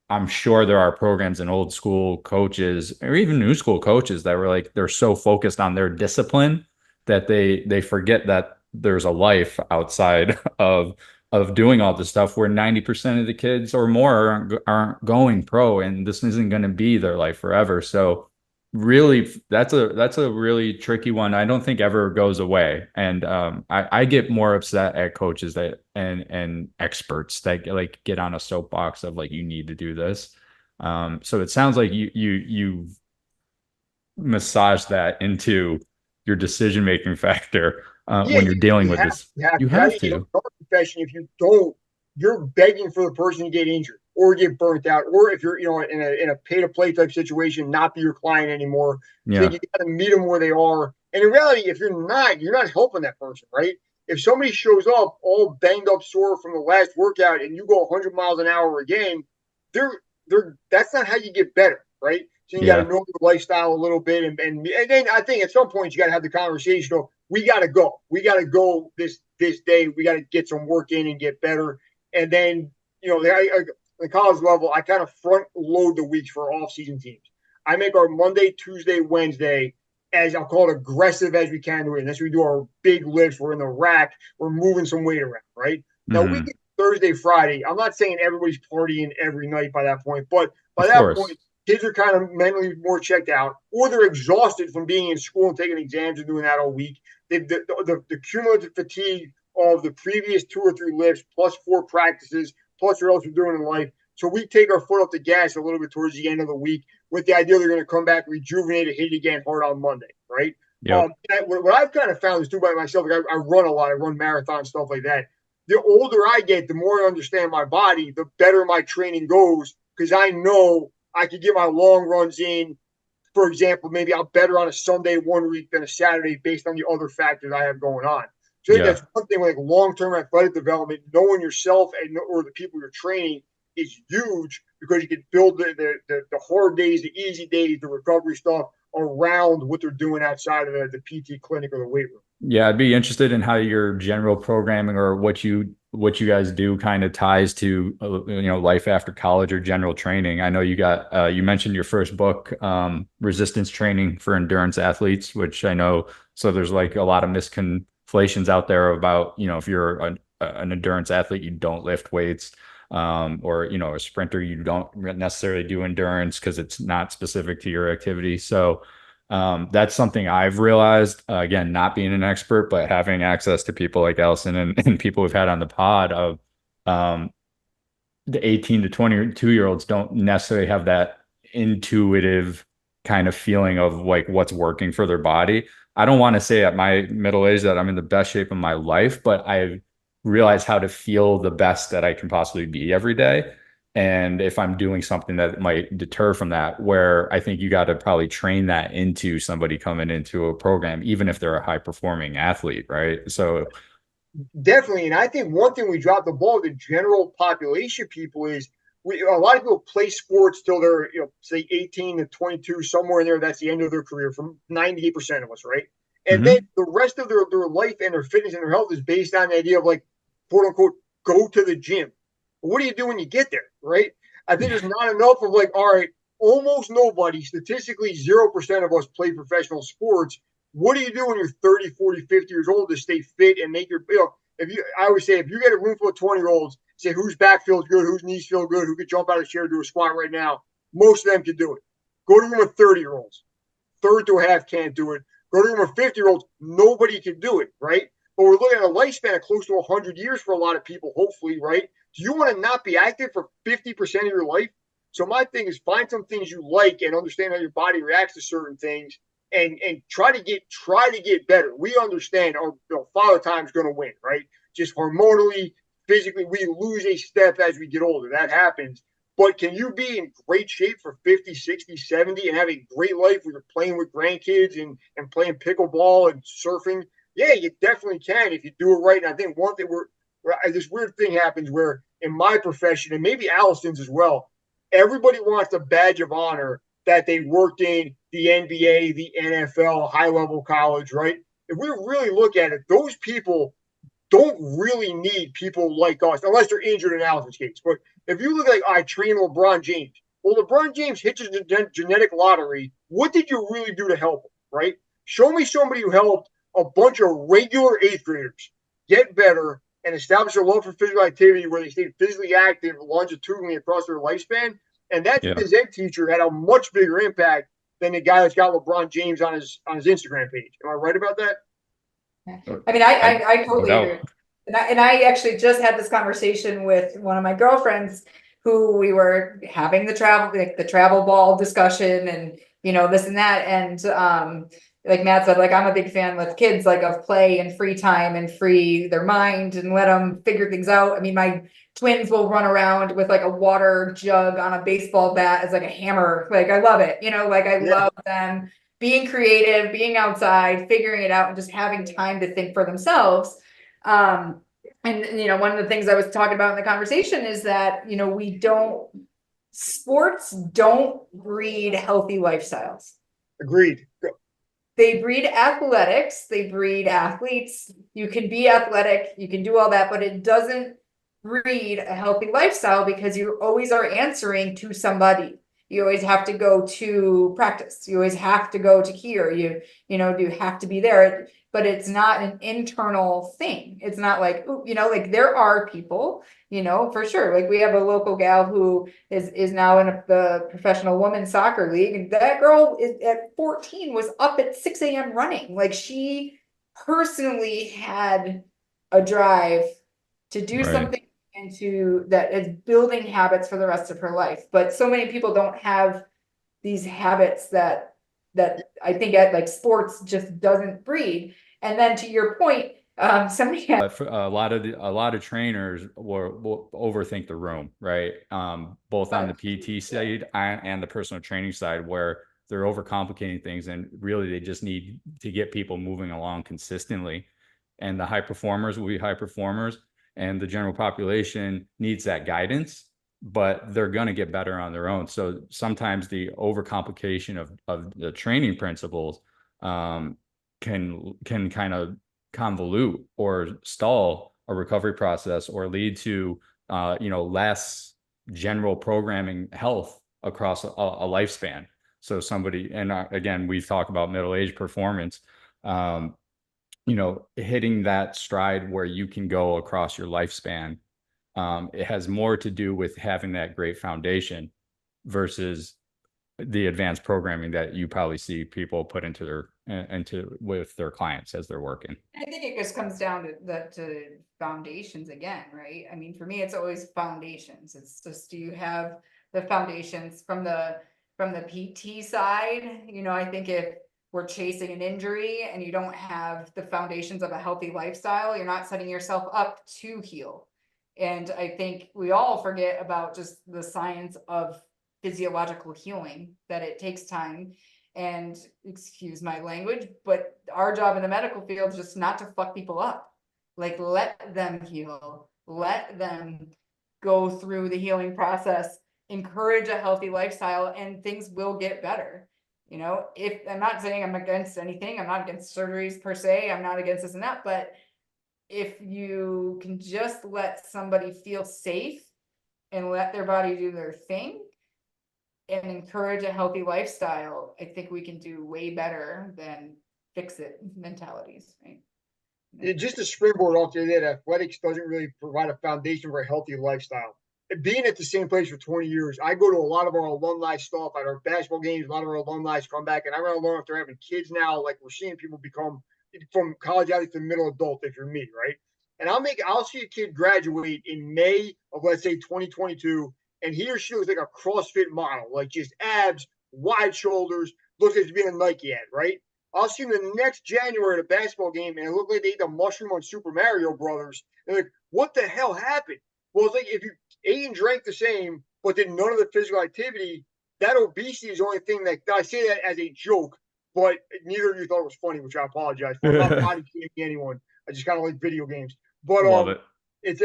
Speaker 1: I'm sure there are programs in old school coaches or even new school coaches that were like, they're so focused on their discipline that they forget that there's a life outside of of doing all this stuff where 90% of the kids or more aren't going pro, and this isn't going to be their life forever. So really, that's a really tricky one. I don't think ever goes away. And I get more upset at coaches that and experts that like get on a soapbox of like, you need to do this. So it sounds like you massage that into your decision making factor
Speaker 2: Yeah,
Speaker 1: when you're dealing
Speaker 2: you
Speaker 1: with
Speaker 2: have,
Speaker 1: this.
Speaker 2: you have
Speaker 1: You
Speaker 2: to. I
Speaker 1: have
Speaker 2: think in
Speaker 1: to.
Speaker 2: a profession, if you don't, you're begging for the person to get injured or get burnt out, or if you're, in a pay to play type situation, not be your client anymore. So
Speaker 1: Yeah.
Speaker 2: you got to meet them where they are. And in reality, if you're not helping that person, right? If somebody shows up all banged up, sore from the last workout, and you go 100 miles an hour again, they're that's not how you get better, right? So you got to
Speaker 1: Yeah.
Speaker 2: know the lifestyle a little bit, and then I think at some point you got to have the conversation of, we got to go. We got to go this day. We got to get some work in and get better. And then, the college level, I kind of front load the weeks for off season teams. I make our Monday, Tuesday, Wednesday as I'll call it aggressive as we can do it. And that's we do our big lifts. We're in the rack. We're moving some weight around, right? Now we
Speaker 1: Hmm.
Speaker 2: get Thursday, Friday. I'm not saying everybody's partying every night by that point, but by
Speaker 1: Of
Speaker 2: that point,
Speaker 1: course.
Speaker 2: kids are kind of mentally more checked out, or they're exhausted from being in school and taking exams and doing that all week. The cumulative fatigue of the previous 2 or 3 lifts plus 4 practices plus what else we're doing in life. So we take our foot off the gas a little bit towards the end of the week with the idea they're going to come back rejuvenated, hit it again hard on Monday, right?
Speaker 1: Yep.
Speaker 2: What I've kind of found is too by myself. Like I run a lot. I run marathons, stuff like that. The older I get, the more I understand my body, the better my training goes because I know I can get my long runs in. For example, maybe I'm better on a Sunday one week than a Saturday based on the other factors I have going on. So I think
Speaker 1: Yeah.
Speaker 2: that's one thing, like long-term athletic development, knowing yourself and or the people you're training is huge because you can build the hard days, the easy days, the recovery stuff around what they're doing outside of the PT clinic or the weight room.
Speaker 1: Yeah, I'd be interested in how your general programming or what you guys do kind of ties to life after college or general training. I know you mentioned your first book, Resistance Training for Endurance Athletes, which I know, so there's like a lot of misconflations out there about, if you're an endurance athlete, you don't lift weights, or a sprinter, you don't necessarily do endurance because it's not specific to your activity. So that's something I've realized, again, not being an expert, but having access to people like Allison and people we've had on the pod of um, the 18 to 22-year-olds don't necessarily have that intuitive kind of feeling of like what's working for their body. I don't want to say at my middle age that I'm in the best shape of my life, but I've realized how to feel the best that I can possibly be every day. And if I'm doing something that might deter from that, where I think you got to probably train that into somebody coming into a program, even if they're a high performing athlete, right? So,
Speaker 2: Definitely. And I think one thing we dropped the ball with the general population people is a lot of people play sports till they're, say 18 to 22, somewhere in there. That's the end of their career for 98% of us, right? And then
Speaker 1: mhm.
Speaker 2: the rest of their life and their fitness and their health is based on the idea of like, quote unquote, go to the gym. But what do you do when you get there, right? I think there's not enough of like, all right, almost nobody, statistically 0% of us play professional sports. What do you do when you're 30, 40, 50 years old to stay fit and make your, if you, I always say, if you get a room full of 20-year-olds, say whose back feels good, whose knees feel good, who could jump out of the chair and do a squat right now, most of them can do it. Go to a room of 30-year-olds, third to a half can't do it. Go to a room of 50-year-olds, nobody can do it, right? But we're looking at a lifespan of close to 100 years for a lot of people, hopefully, right? Do you want to not be active for 50% of your life? So my thing is find some things you like and understand how your body reacts to certain things and try to get better. We understand our father time's going to win, right? Just hormonally, physically, we lose a step as we get older. That happens. But can you be in great shape for 50, 60, 70 and have a great life where you're playing with grandkids and playing pickleball and surfing? Yeah, you definitely can if you do it right. And I think one thing this weird thing happens where in my profession, and maybe Allison's as well, everybody wants a badge of honor that they worked in the NBA, the NFL, high level college, right? If we really look at it, those people don't really need people like us unless they're injured in Allison's case. But if you look like I train LeBron James, well, LeBron James hits a genetic lottery. What did you really do to help him, right? Show me somebody who helped a bunch of regular eighth graders get better and establish a love for physical activity where they stay physically active longitudinally across their lifespan. And that
Speaker 1: Yeah.
Speaker 2: phys ed teacher had a much bigger impact than the guy that's got LeBron James on his Instagram page. Am I right about that?
Speaker 3: I mean, I totally
Speaker 1: no
Speaker 3: agree.
Speaker 1: doubt.
Speaker 3: And I actually just had this conversation with one of my girlfriends who we were having the travel ball discussion and, you know, this and that. And, like Matt said, like, I'm a big fan with kids, like, of play and free time and free their mind and let them figure things out. I mean, my twins will run around with like a water jug on a baseball bat as like a hammer. Like, I love it. You know, like, I love them being creative, being outside, figuring it out, and just having time to think for themselves. And, you know, one of the things I was talking about in the conversation is that, you know, sports don't breed healthy lifestyles.
Speaker 2: Agreed.
Speaker 3: They breed athletics, they breed athletes. You can be athletic, you can do all that, but it doesn't breed a healthy lifestyle because you always are answering to somebody. You always have to go to practice. You always have to go to here. You know, you have to be there, but it's not an internal thing. It's not like, you know, like, there are people, you know, for sure. Like, we have a local gal who is now in the professional women's soccer league. And that girl is at 14 was up at 6 a.m. running. Like, she personally had a drive to do something into that is building habits for the rest of her life. But so many people don't have these habits that I think at like sports just doesn't breed. And then to your point, somebody had
Speaker 1: A lot of trainers will overthink the room, right? Both on the PT side and the personal training side, where they're overcomplicating things, and really they just need to get people moving along consistently. And the high performers will be high performers, and the general population needs that guidance, but they're going to get better on their own. So sometimes the overcomplication of the training principles can kind of convolute or stall a recovery process, or lead to you know, less general programming health across a lifespan. So somebody, and again, we've talked about middle-aged performance, you know, hitting that stride where you can go across your lifespan. It has more to do with having that great foundation versus the advanced programming that you probably see people put into with their clients as they're working.
Speaker 3: I think it just comes down to foundations again, right? I mean, for me, it's always foundations. It's just, do you have the foundations from the PT side? You know, I think if we're chasing an injury and you don't have the foundations of a healthy lifestyle, you're not setting yourself up to heal. And I think we all forget about just the science of physiological healing, that it takes time. And excuse my language, but our job in the medical field is just not to fuck people up. Like, let them heal, let them go through the healing process, encourage a healthy lifestyle, and things will get better. You know, if I'm not saying I'm against anything, I'm not against surgeries per se, I'm not against this and that, but if you can just let somebody feel safe and let their body do their thing and encourage a healthy lifestyle, I think we can do way better than fix it mentalities, right?
Speaker 2: Just a springboard off to that, athletics doesn't really provide a foundation for a healthy lifestyle. Being at the same place for 20 years, I go to a lot of our alumni stuff at our basketball games. A lot of our alumni come back, and I want to learn if they're having kids now. Like, we're seeing people become from college athletes to middle adult, if you're me, right? And I'll see a kid graduate in May of, let's say, 2022, and he or she looks like a CrossFit model, like just abs, wide shoulders, looks like he's being a Nike ad, right? I'll see him the next January at a basketball game, and it looked like they ate a mushroom on Super Mario Brothers. They're like, what the hell happened? Well, it's like if you ate and drank the same, but did none of the physical activity, that obesity is the only thing that I say that as a joke, but neither of you thought it was funny, which I apologize for. I'm not body shaming anyone. I just kind of like video games. But
Speaker 1: Love it.
Speaker 2: it's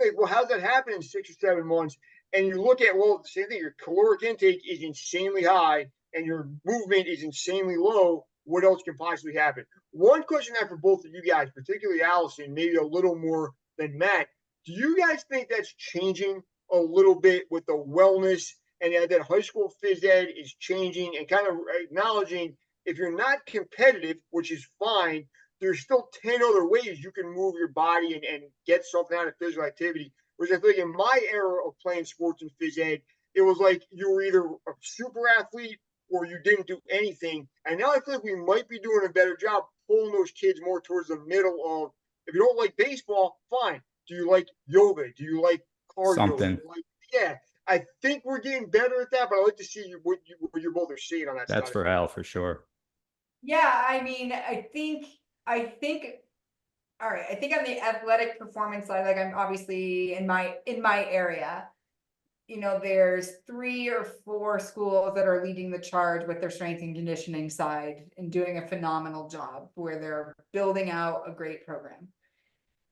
Speaker 2: like, well, how's that happen in 6 or 7 months? And you look at, well, the same thing, your caloric intake is insanely high and your movement is insanely low. What else can possibly happen? One question I have for both of you guys, particularly Allison, maybe a little more than Matt. Do you guys think that's changing a little bit with the wellness, and that high school phys ed is changing and kind of acknowledging if you're not competitive, which is fine, there's still 10 other ways you can move your body and get something out of physical activity. Whereas I think in my era of playing sports and phys ed, it was like you were either a super athlete or you didn't do anything. And now I feel like we might be doing a better job pulling those kids more towards the middle of, if you don't like baseball, fine. Do you like yoga? Do you like cardio? Do
Speaker 1: Something.
Speaker 2: you like, yeah. I think we're getting better at that, but I'd like to see what you both are seeing on that
Speaker 1: That's
Speaker 2: side.
Speaker 1: for Al for sure.
Speaker 3: Yeah, I mean, I think, all right, I think on the athletic performance side, like I'm obviously in my area, there's 3 or 4 schools that are leading the charge with their strength and conditioning side and doing a phenomenal job where they're building out a great program.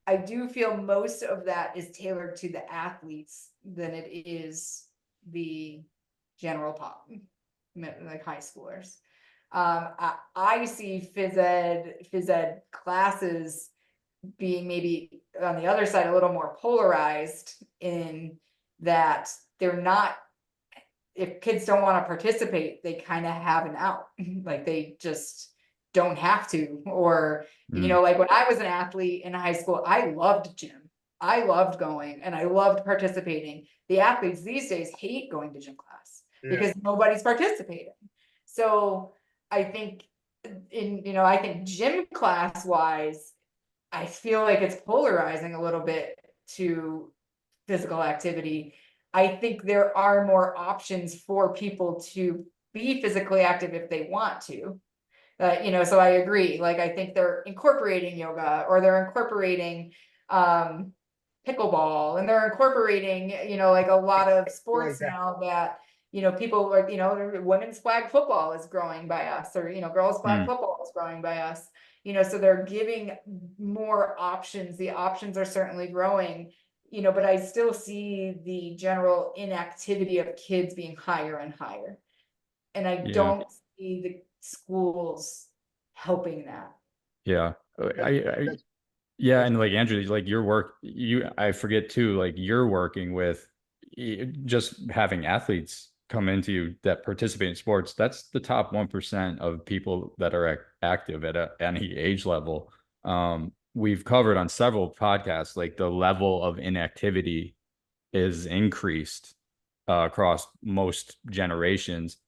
Speaker 3: I do feel most of that is tailored to the athletes than it is the general pop, like high schoolers. I see phys ed classes being maybe on the other side a little more polarized in that they're not, if kids don't want to participate, they kind of have an out. Like they just don't have to. Or, like when I was an athlete in high school, I loved gym. I loved going and I loved participating. The athletes these days hate going to gym class because nobody's participating. So I think I think gym class wise, I feel like it's polarizing a little bit to physical activity. I think there are more options for people to be physically active if they want to. So I agree. Like I think they're incorporating yoga or they're incorporating pickleball and they're incorporating, like a lot of sports now that, people are, women's flag football is growing by us or, girls flag football is growing by us. So they're giving more options. The options are certainly growing, but I still see the general inactivity of kids being higher and higher. And I don't see the schools helping that.
Speaker 1: Yeah. Yeah. And like Andrew, like your work, I forget too, like you're working with just having athletes come into you that participate in sports. That's the top 1% of people that are active at any age level. We've covered on several podcasts, like the level of inactivity is increased across most generations.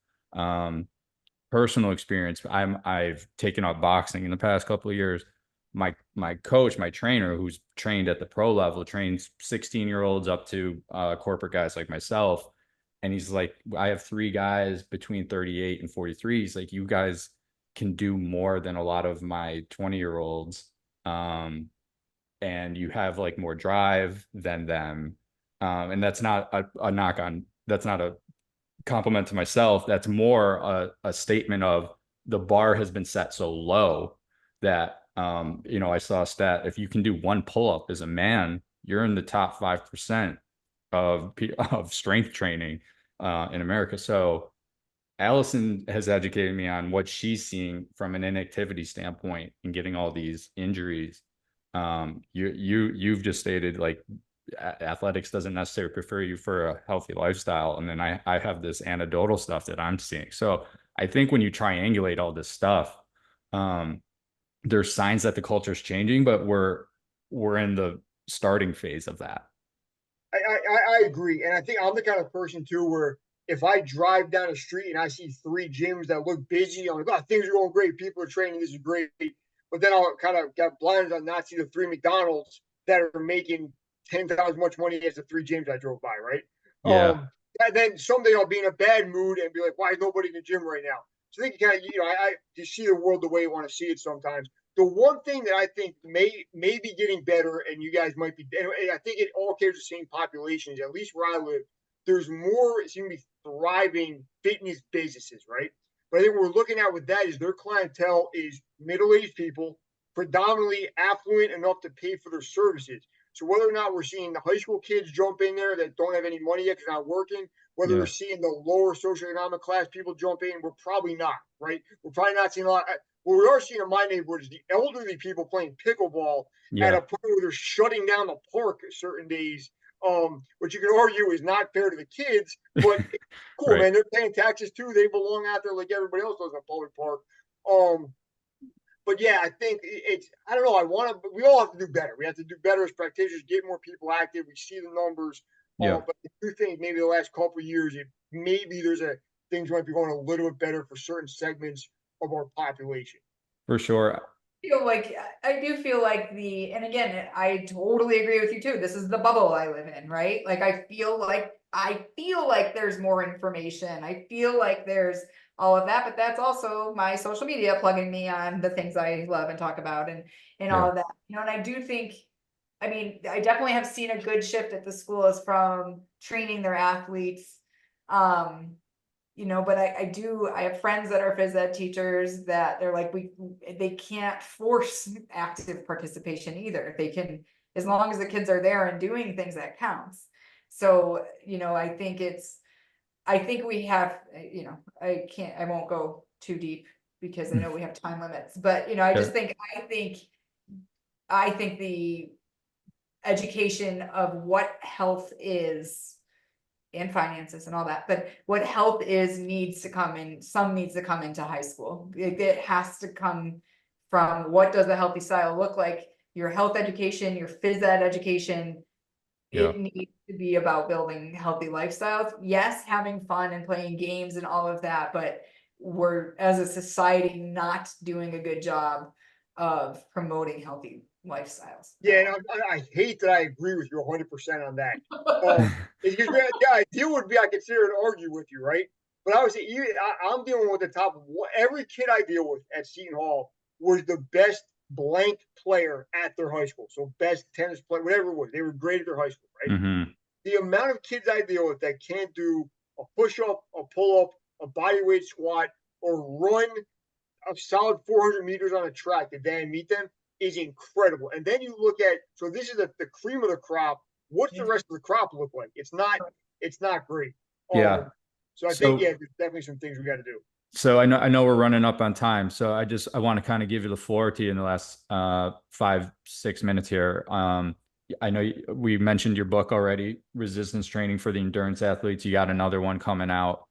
Speaker 1: Personal experience, I've taken up boxing in the past couple of years. My coach, my trainer, who's trained at the pro level, trains 16-year-olds up to corporate guys like myself. And he's like, I have 3 guys between 38 and 43. He's like, you guys can do more than a lot of my 20-year-olds. And you have like more drive than them. And that's not a knock on, that's not a compliment to myself. That's more a statement of the bar has been set so low that, I saw a stat, if you can do 1 pull-up as a man, you're in the top 5% of strength training in America. So Allison has educated me on what she's seeing from an inactivity standpoint and getting all these injuries. You've just stated like athletics doesn't necessarily prefer you for a healthy lifestyle. And then I have this anecdotal stuff that I'm seeing. So I think when you triangulate all this stuff, there's signs that the culture is changing, but we're in the starting phase of that.
Speaker 2: I agree. And I think I'm the kind of person too where if I drive down the street and I see 3 gyms that look busy, I'm like, oh, things are going great. People are training. This is great. But then I'll kind of get blinded on not see the 3 McDonald's that are making 10 times as much money as the 3 gyms I drove by, right?
Speaker 1: Yeah.
Speaker 2: And then someday I'll be in a bad mood and be like, why is nobody in the gym right now? So I think you kind of, I just see the world the way you want to see it sometimes. The one thing that I think may be getting better, and you guys might be, I think it all cares the same populations, at least where I live, there's more, it seems to be thriving fitness businesses, right? But I think what we're looking at with that is their clientele is middle-aged people, predominantly affluent enough to pay for their services. So whether or not we're seeing the high school kids jump in there that don't have any money yet because they're not working, whether we're seeing the lower socioeconomic class people jump in, we're probably not, right? We're probably not seeing a lot. What we are seeing in my neighborhood is the elderly people playing pickleball at a point where they're shutting down the park certain days, which you can argue is not fair to the kids, but cool,
Speaker 1: Right.
Speaker 2: man. They're paying taxes too. They belong out there like everybody else does in a public park. but yeah, I think I don't know. We all have to do better. We have to do better as practitioners, get more people active. We see the numbers.
Speaker 1: Yeah,
Speaker 2: But I do think maybe the last couple of years, maybe things might be going a little bit better for certain segments of our population.
Speaker 1: for sure.
Speaker 3: Feel like I do feel like and again, I totally agree with you too. This is the bubble I live in, right? Like I feel like there's more information. I feel like there's all of that, but that's also my social media plugging me on the things I love and talk about and all
Speaker 1: Yeah,
Speaker 3: of that. And I do think, I mean, I definitely have seen a good shift at the schools from training their athletes. But I have friends that are phys ed teachers that they're like, they can't force active participation either. They can, as long as the kids are there and doing things, that counts. So, I think we have, I won't go too deep because I know we have time limits, but, I just
Speaker 1: sure.
Speaker 3: think, I think the education of what health is and finances and all that, but what health is needs to come into high school. It has to come from, what does a healthy style look like? Your health education, your phys ed education,
Speaker 1: Yeah.
Speaker 3: it needs to be about building healthy lifestyles. Yes, having fun and playing games and all of that, but we're, as a society, not doing a good job of promoting healthy lifestyles.
Speaker 2: Yeah, and I hate that I agree with you 100% on that. It's because the ideal would be I could sit here and argue with you, right? But I would say I'm dealing with the top of every kid I deal with at Seton Hall was the best blank player at their high school. So best tennis player, whatever it was, they were great at their high school, right?
Speaker 1: Hmm.
Speaker 2: The amount of kids I deal with that can't do a push up, a pull up, a body weight squat, or run a solid 400 meters on a track to then meet them is incredible. And then you look at, so this is the cream of the crop. What's the rest of the crop look like? It's not great.
Speaker 1: Yeah.
Speaker 2: So I think,
Speaker 1: So
Speaker 2: yeah, there's definitely some things we got to do.
Speaker 1: I know we're running up on time. So I want to kind of give you the floor to you in the last 5-6 minutes here. I know we mentioned your book already, Resistance Training for the Endurance Athletes. You got another one coming out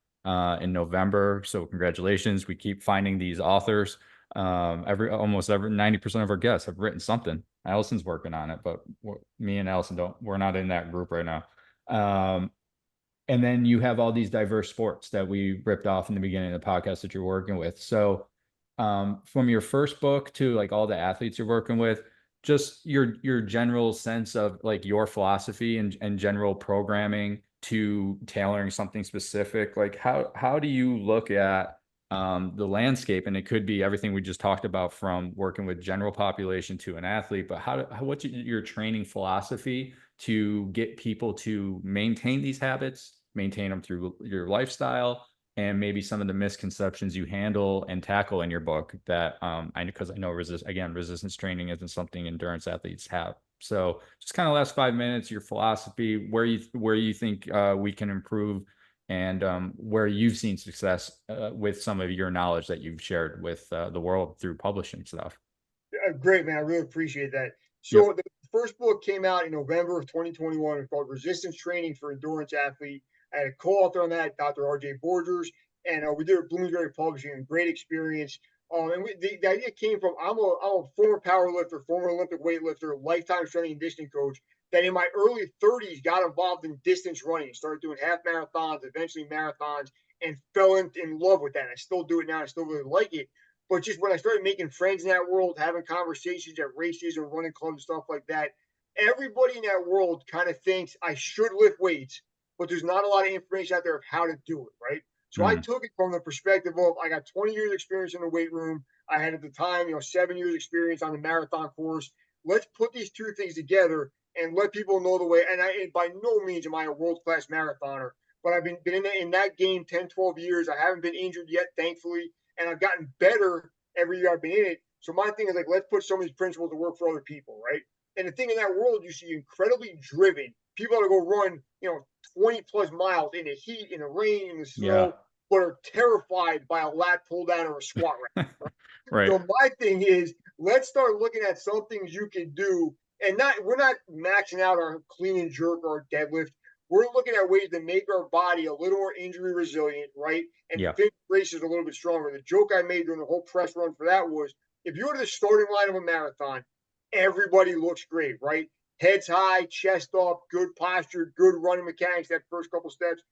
Speaker 1: in November. So congratulations. We keep finding these authors. Almost every 90% of our guests have written something. Allison's working on it, but me and Allison we're not in that group right now. And then you have all these diverse sports that we ripped off in the beginning of the podcast that you're working with. So from your first book to like all the athletes you're working with, just your general sense of like your philosophy and general programming to tailoring something specific, like how do you look at the landscape? And it could be everything we just talked about, from working with general population to an athlete, but what's your training philosophy to get people to maintain these habits, maintain them through your lifestyle, and maybe some of the misconceptions you handle and tackle in your book that because I know resistance training isn't something endurance athletes have. So just kind of last 5 minutes, your philosophy, where you think we can improve, and where you've seen success with some of your knowledge that you've shared with the world through publishing stuff.
Speaker 2: Great, man. I really appreciate that.
Speaker 1: Yep.
Speaker 2: So the first book came out in November of 2021. It's called Resistance Training for Endurance Athlete. I had a co-author on that, Dr. RJ Borgers, and we did it Bloomsbury Publishing, a great experience. The idea came from, I'm a former powerlifter, former Olympic weightlifter, lifetime strength and conditioning coach, that in my early 30s got involved in distance running, started doing half marathons, eventually marathons, and fell in love with that. I still do it now. I still really like it. But just when I started making friends in that world, having conversations at races and running clubs and stuff like that, everybody in that world kind of thinks I should lift weights, but there's not a lot of information out there of how to do it, right? So I
Speaker 1: Mm-hmm.
Speaker 2: took it from the perspective of, I got 20 years experience in the weight room. I had at the time, 7 years experience on the marathon course. Let's put these two things together and let people know the way. And by no means am I a world-class marathoner, but I've been in that game 10, 12 years. I haven't been injured yet, thankfully, and I've gotten better every year I've been in it. So my thing is like, let's put some of these principles to work for other people, right? And the thing in that world, you see incredibly driven people that go run, 20 plus miles in the heat, in the rain, in the
Speaker 1: Yeah.
Speaker 2: snow, but are terrified by a lat pull down or a squat rack. Right?
Speaker 1: Right.
Speaker 2: So my thing is, let's start looking at some things you can do, and we're not maxing out our clean and jerk or our deadlift. We're looking at ways to make our body a little more injury resilient, right? And
Speaker 1: Yeah.
Speaker 2: finish races a little bit stronger. The joke I made during the whole press run for that was, if you go to the starting line of a marathon, everybody looks great, right? Heads high, chest up, good posture, good running mechanics that first couple steps.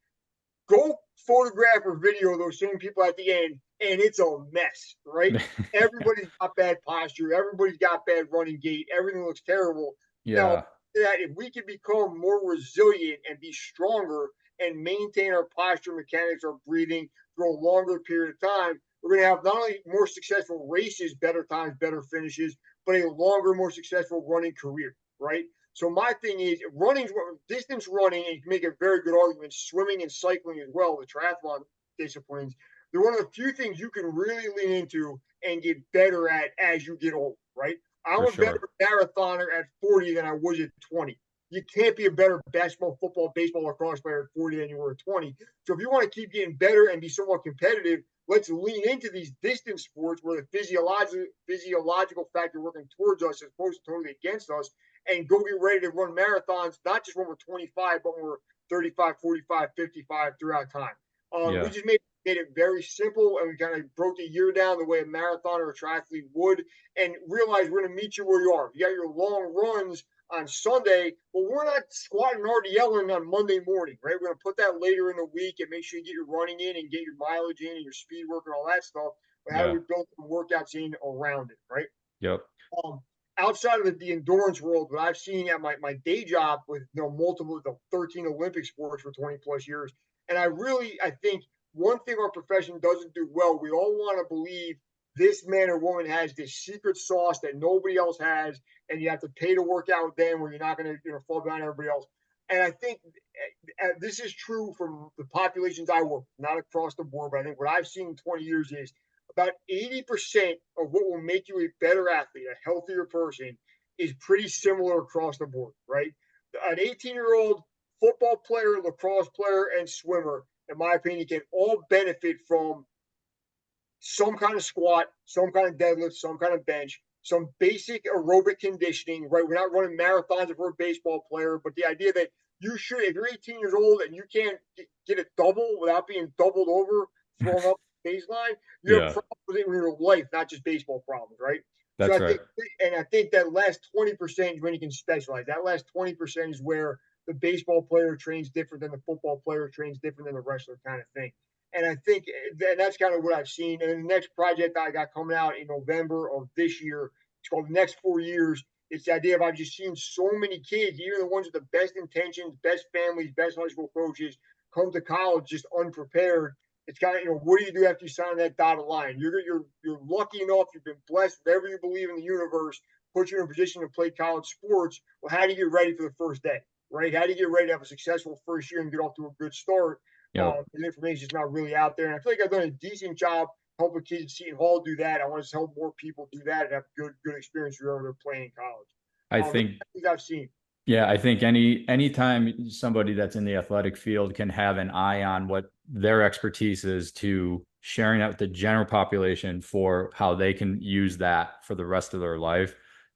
Speaker 2: Go photograph or video those same people at the end, and it's a mess, right? Everybody's got bad posture, everybody's got bad running gait, everything looks terrible. Now,
Speaker 1: Yeah,
Speaker 2: that if we can become more resilient and be stronger and maintain our posture mechanics, our breathing for a longer period of time, we're going to have not only more successful races, better times, better finishes, but a longer, more successful running career, right? So my thing is running, distance running, and you can make a very good argument, swimming and cycling as well, the triathlon disciplines. They're one of the few things you can really lean into and get better at as you get old, right? I'm
Speaker 1: for
Speaker 2: a better
Speaker 1: sure.
Speaker 2: marathoner at 40 than I was at 20. You can't be a better basketball, football, baseball, lacrosse player at 40 than you were at 20. So if you want to keep getting better and be somewhat competitive, let's lean into these distance sports where the physiological factor working towards us as opposed to totally against us, and go get ready to run marathons, not just when we're 25, but when we're 35, 45, 55 throughout time. We
Speaker 1: Yeah,
Speaker 2: just made it very simple, and we kind of broke the year down the way a marathoner or a triathlete would, and realize we're going to meet you where you are. You got your long runs on Sunday, but we're not squatting RDLing on Monday morning, right? We're going to put that later in the week and make sure you get your running in and get your mileage in and your speed work and all that stuff. But how do
Speaker 1: yeah,
Speaker 2: we build some workouts in around it, right?
Speaker 1: yep,
Speaker 2: Um, Outside of the endurance world, what I've seen at my day job with multiple 13 Olympic sports for 20 plus years, and I think one thing our profession doesn't do well, we all want to believe this man or woman has this secret sauce that nobody else has, and you have to pay to work out with them, where you're not going to fall behind everybody else. And I think this is true from the populations I work, not across the board, but I think what I've seen in 20 years is about 80% of what will make you a better athlete, a healthier person, is pretty similar across the board, right? An 18-year-old football player, lacrosse player, and swimmer, in my opinion, can all benefit from some kind of squat, some kind of deadlift, some kind of bench, some basic aerobic conditioning, right? We're not running marathons if we're a baseball player, but the idea that you should, if you're 18 years old and you can't get a double without being doubled over, thrown up baseline, you have
Speaker 1: yeah,
Speaker 2: problems in your life, not just baseball problems, right? So
Speaker 1: that's right.
Speaker 2: I think that last 20% is when you can specialize. That last 20% is where the baseball player trains different than the football player trains different than the wrestler kind of thing. And I think that's kind of what I've seen. And the next project I got coming out in November of this year, it's called The Next 4 Years. It's the idea of I've just seen so many kids, even the ones with the best intentions, best families, best high school coaches, come to college just unprepared. It's kind of, what do you do after you sign that dotted line? You're lucky enough, you've been blessed, whatever you believe in the universe, put you in a position to play college sports. Well, how do you get ready for the first day, right? How do you get ready to have a successful first year and get off to a good start?
Speaker 1: Yep.
Speaker 2: The information is just not really out there. And I feel like I've done a decent job helping kids at Seton Hall do that. I want to help more people do that and have good experience wherever they're playing in college.
Speaker 1: I
Speaker 2: Those
Speaker 1: think
Speaker 2: are things I've seen.
Speaker 1: Yeah, I think anytime somebody that's in the athletic field can have an eye on what their expertise is to sharing out with the general population for how they can use that for the rest of their life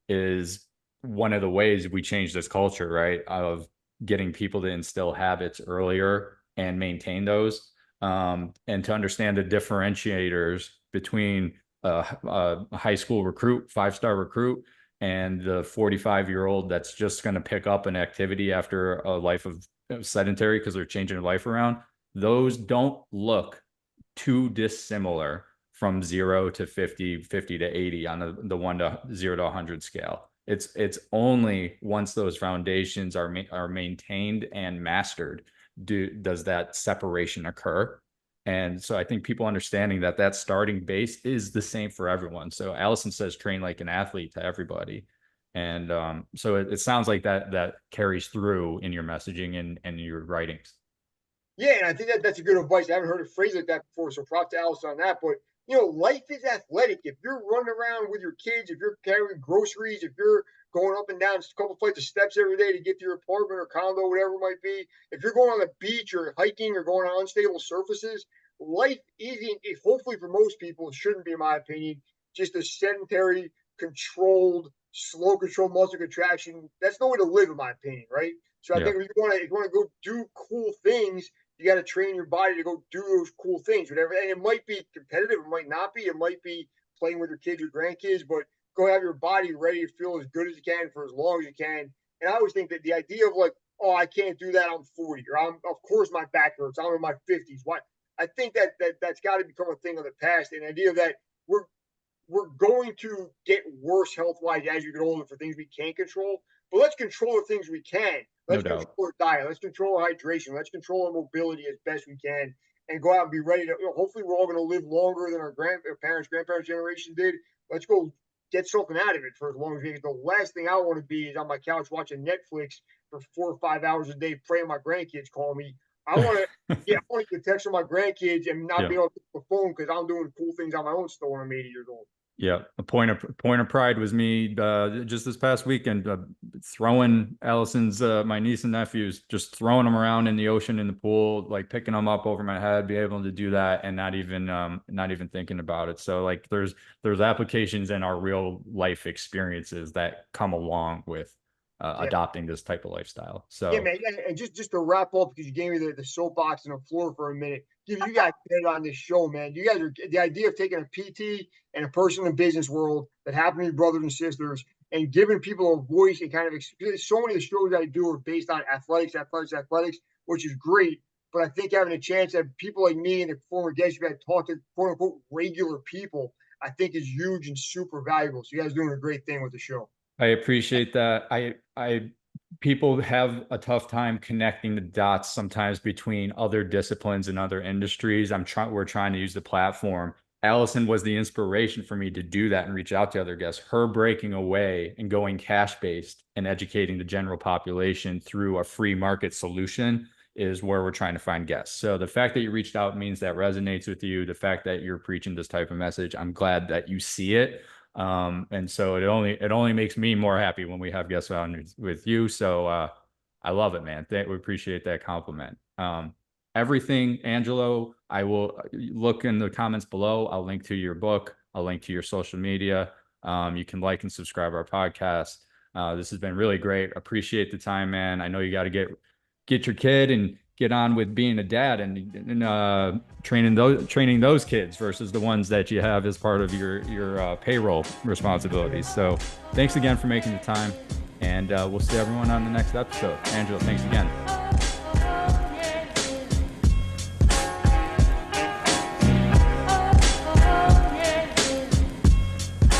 Speaker 1: is one of the ways we change this culture, right? Of getting people to instill habits earlier and maintain those, and to understand the differentiators between a high school recruit, five-star recruit, and the 45-year-old that's just going to pick up an activity after a life of sedentary because they're changing their life around. Those don't look too dissimilar from 0 to 50, 50 to 80 on the 1 to 0 to 100 scale. It's only once those foundations are maintained and mastered does that separation occur. And so I think people understanding that starting base is the same for everyone. So Allison says train like an athlete to everybody. And so it sounds like that carries through in your messaging and your writings.
Speaker 2: Yeah, and I think that's a good advice. I haven't heard a phrase like that before, so props to Alice on that. But life is athletic. If you're running around with your kids, if you're carrying groceries, if you're going up and down a couple flights of steps every day to get to your apartment or condo, whatever it might be, if you're going on the beach or hiking or going on unstable surfaces, life isn't. Hopefully, for most people, it shouldn't be, in my opinion, just a sedentary, controlled, slow control muscle contraction. That's no way to live, in my opinion, right? So I
Speaker 1: Yeah.
Speaker 2: think if you want to go do cool things, you got to train your body to go do those cool things, whatever. And it might be competitive, it might not be, it might be playing with your kids or grandkids, but go have your body ready to feel as good as you can for as long as you can. And I always think that the idea of like, oh, I can't do that. I'm 40, or of course my back hurts. I'm in my 50s. Why? I think that's got to become a thing of the past. And the idea that we're we're going to get worse health wise as you get older for things we can't control. But let's control the things we can.
Speaker 1: No
Speaker 2: Let's
Speaker 1: doubt.
Speaker 2: control our diet. Let's control our hydration. Let's control our mobility as best we can, and go out and be ready to. Hopefully, we're all going to live longer than our grandparents generation did. Let's go get something out of it for as long as we can. The last thing I want to be is on my couch watching Netflix for 4 or 5 hours a day, praying my grandkids call me. I want to, yeah, I want to get text from my grandkids and not be able to pick the phone because I'm doing cool things on my own still when I'm 80 years old.
Speaker 1: Yeah, a point of pride was me just this past weekend throwing Allison's my niece and nephews, just throwing them around in the ocean, in the pool, like picking them up over my head, be able to do that and not even thinking about it. So like there's applications in our real life experiences that come along with adopting this type of lifestyle. So
Speaker 2: yeah, man, and just to wrap up, because you gave me the soapbox and the floor for a minute, give you guys credit on this show, man. You guys are the idea of taking a PT and a person in the business world that happen to be brothers and sisters and giving people a voice and kind of so many of the shows I do are based on athletics, which is great. But I think having a chance that people like me and the former guests you had talk to quote unquote regular people, I think is huge and super valuable. So you guys are doing a great thing with the show.
Speaker 1: I appreciate that. People have a tough time connecting the dots sometimes between other disciplines and other industries. We're trying to use the platform. Allison was the inspiration for me to do that and reach out to other guests. Her breaking away and going cash-based and educating the general population through a free market solution is where we're trying to find guests. So the fact that you reached out means that resonates with you. The fact that you're preaching this type of message, I'm glad that you see it. And so it only makes me more happy when we have guests on with you. So I love it, man. We appreciate that compliment. Everything, Angelo, I will look in the comments below. I'll link to your book. I'll link to your social media. You can like and subscribe our podcast. This has been really great. Appreciate the time, man. I know you got to get your kid and get on with being a dad and training those kids versus the ones that you have as part of your payroll responsibilities. So thanks again for making the time, and we'll see everyone on the next episode. Angelo, thanks again.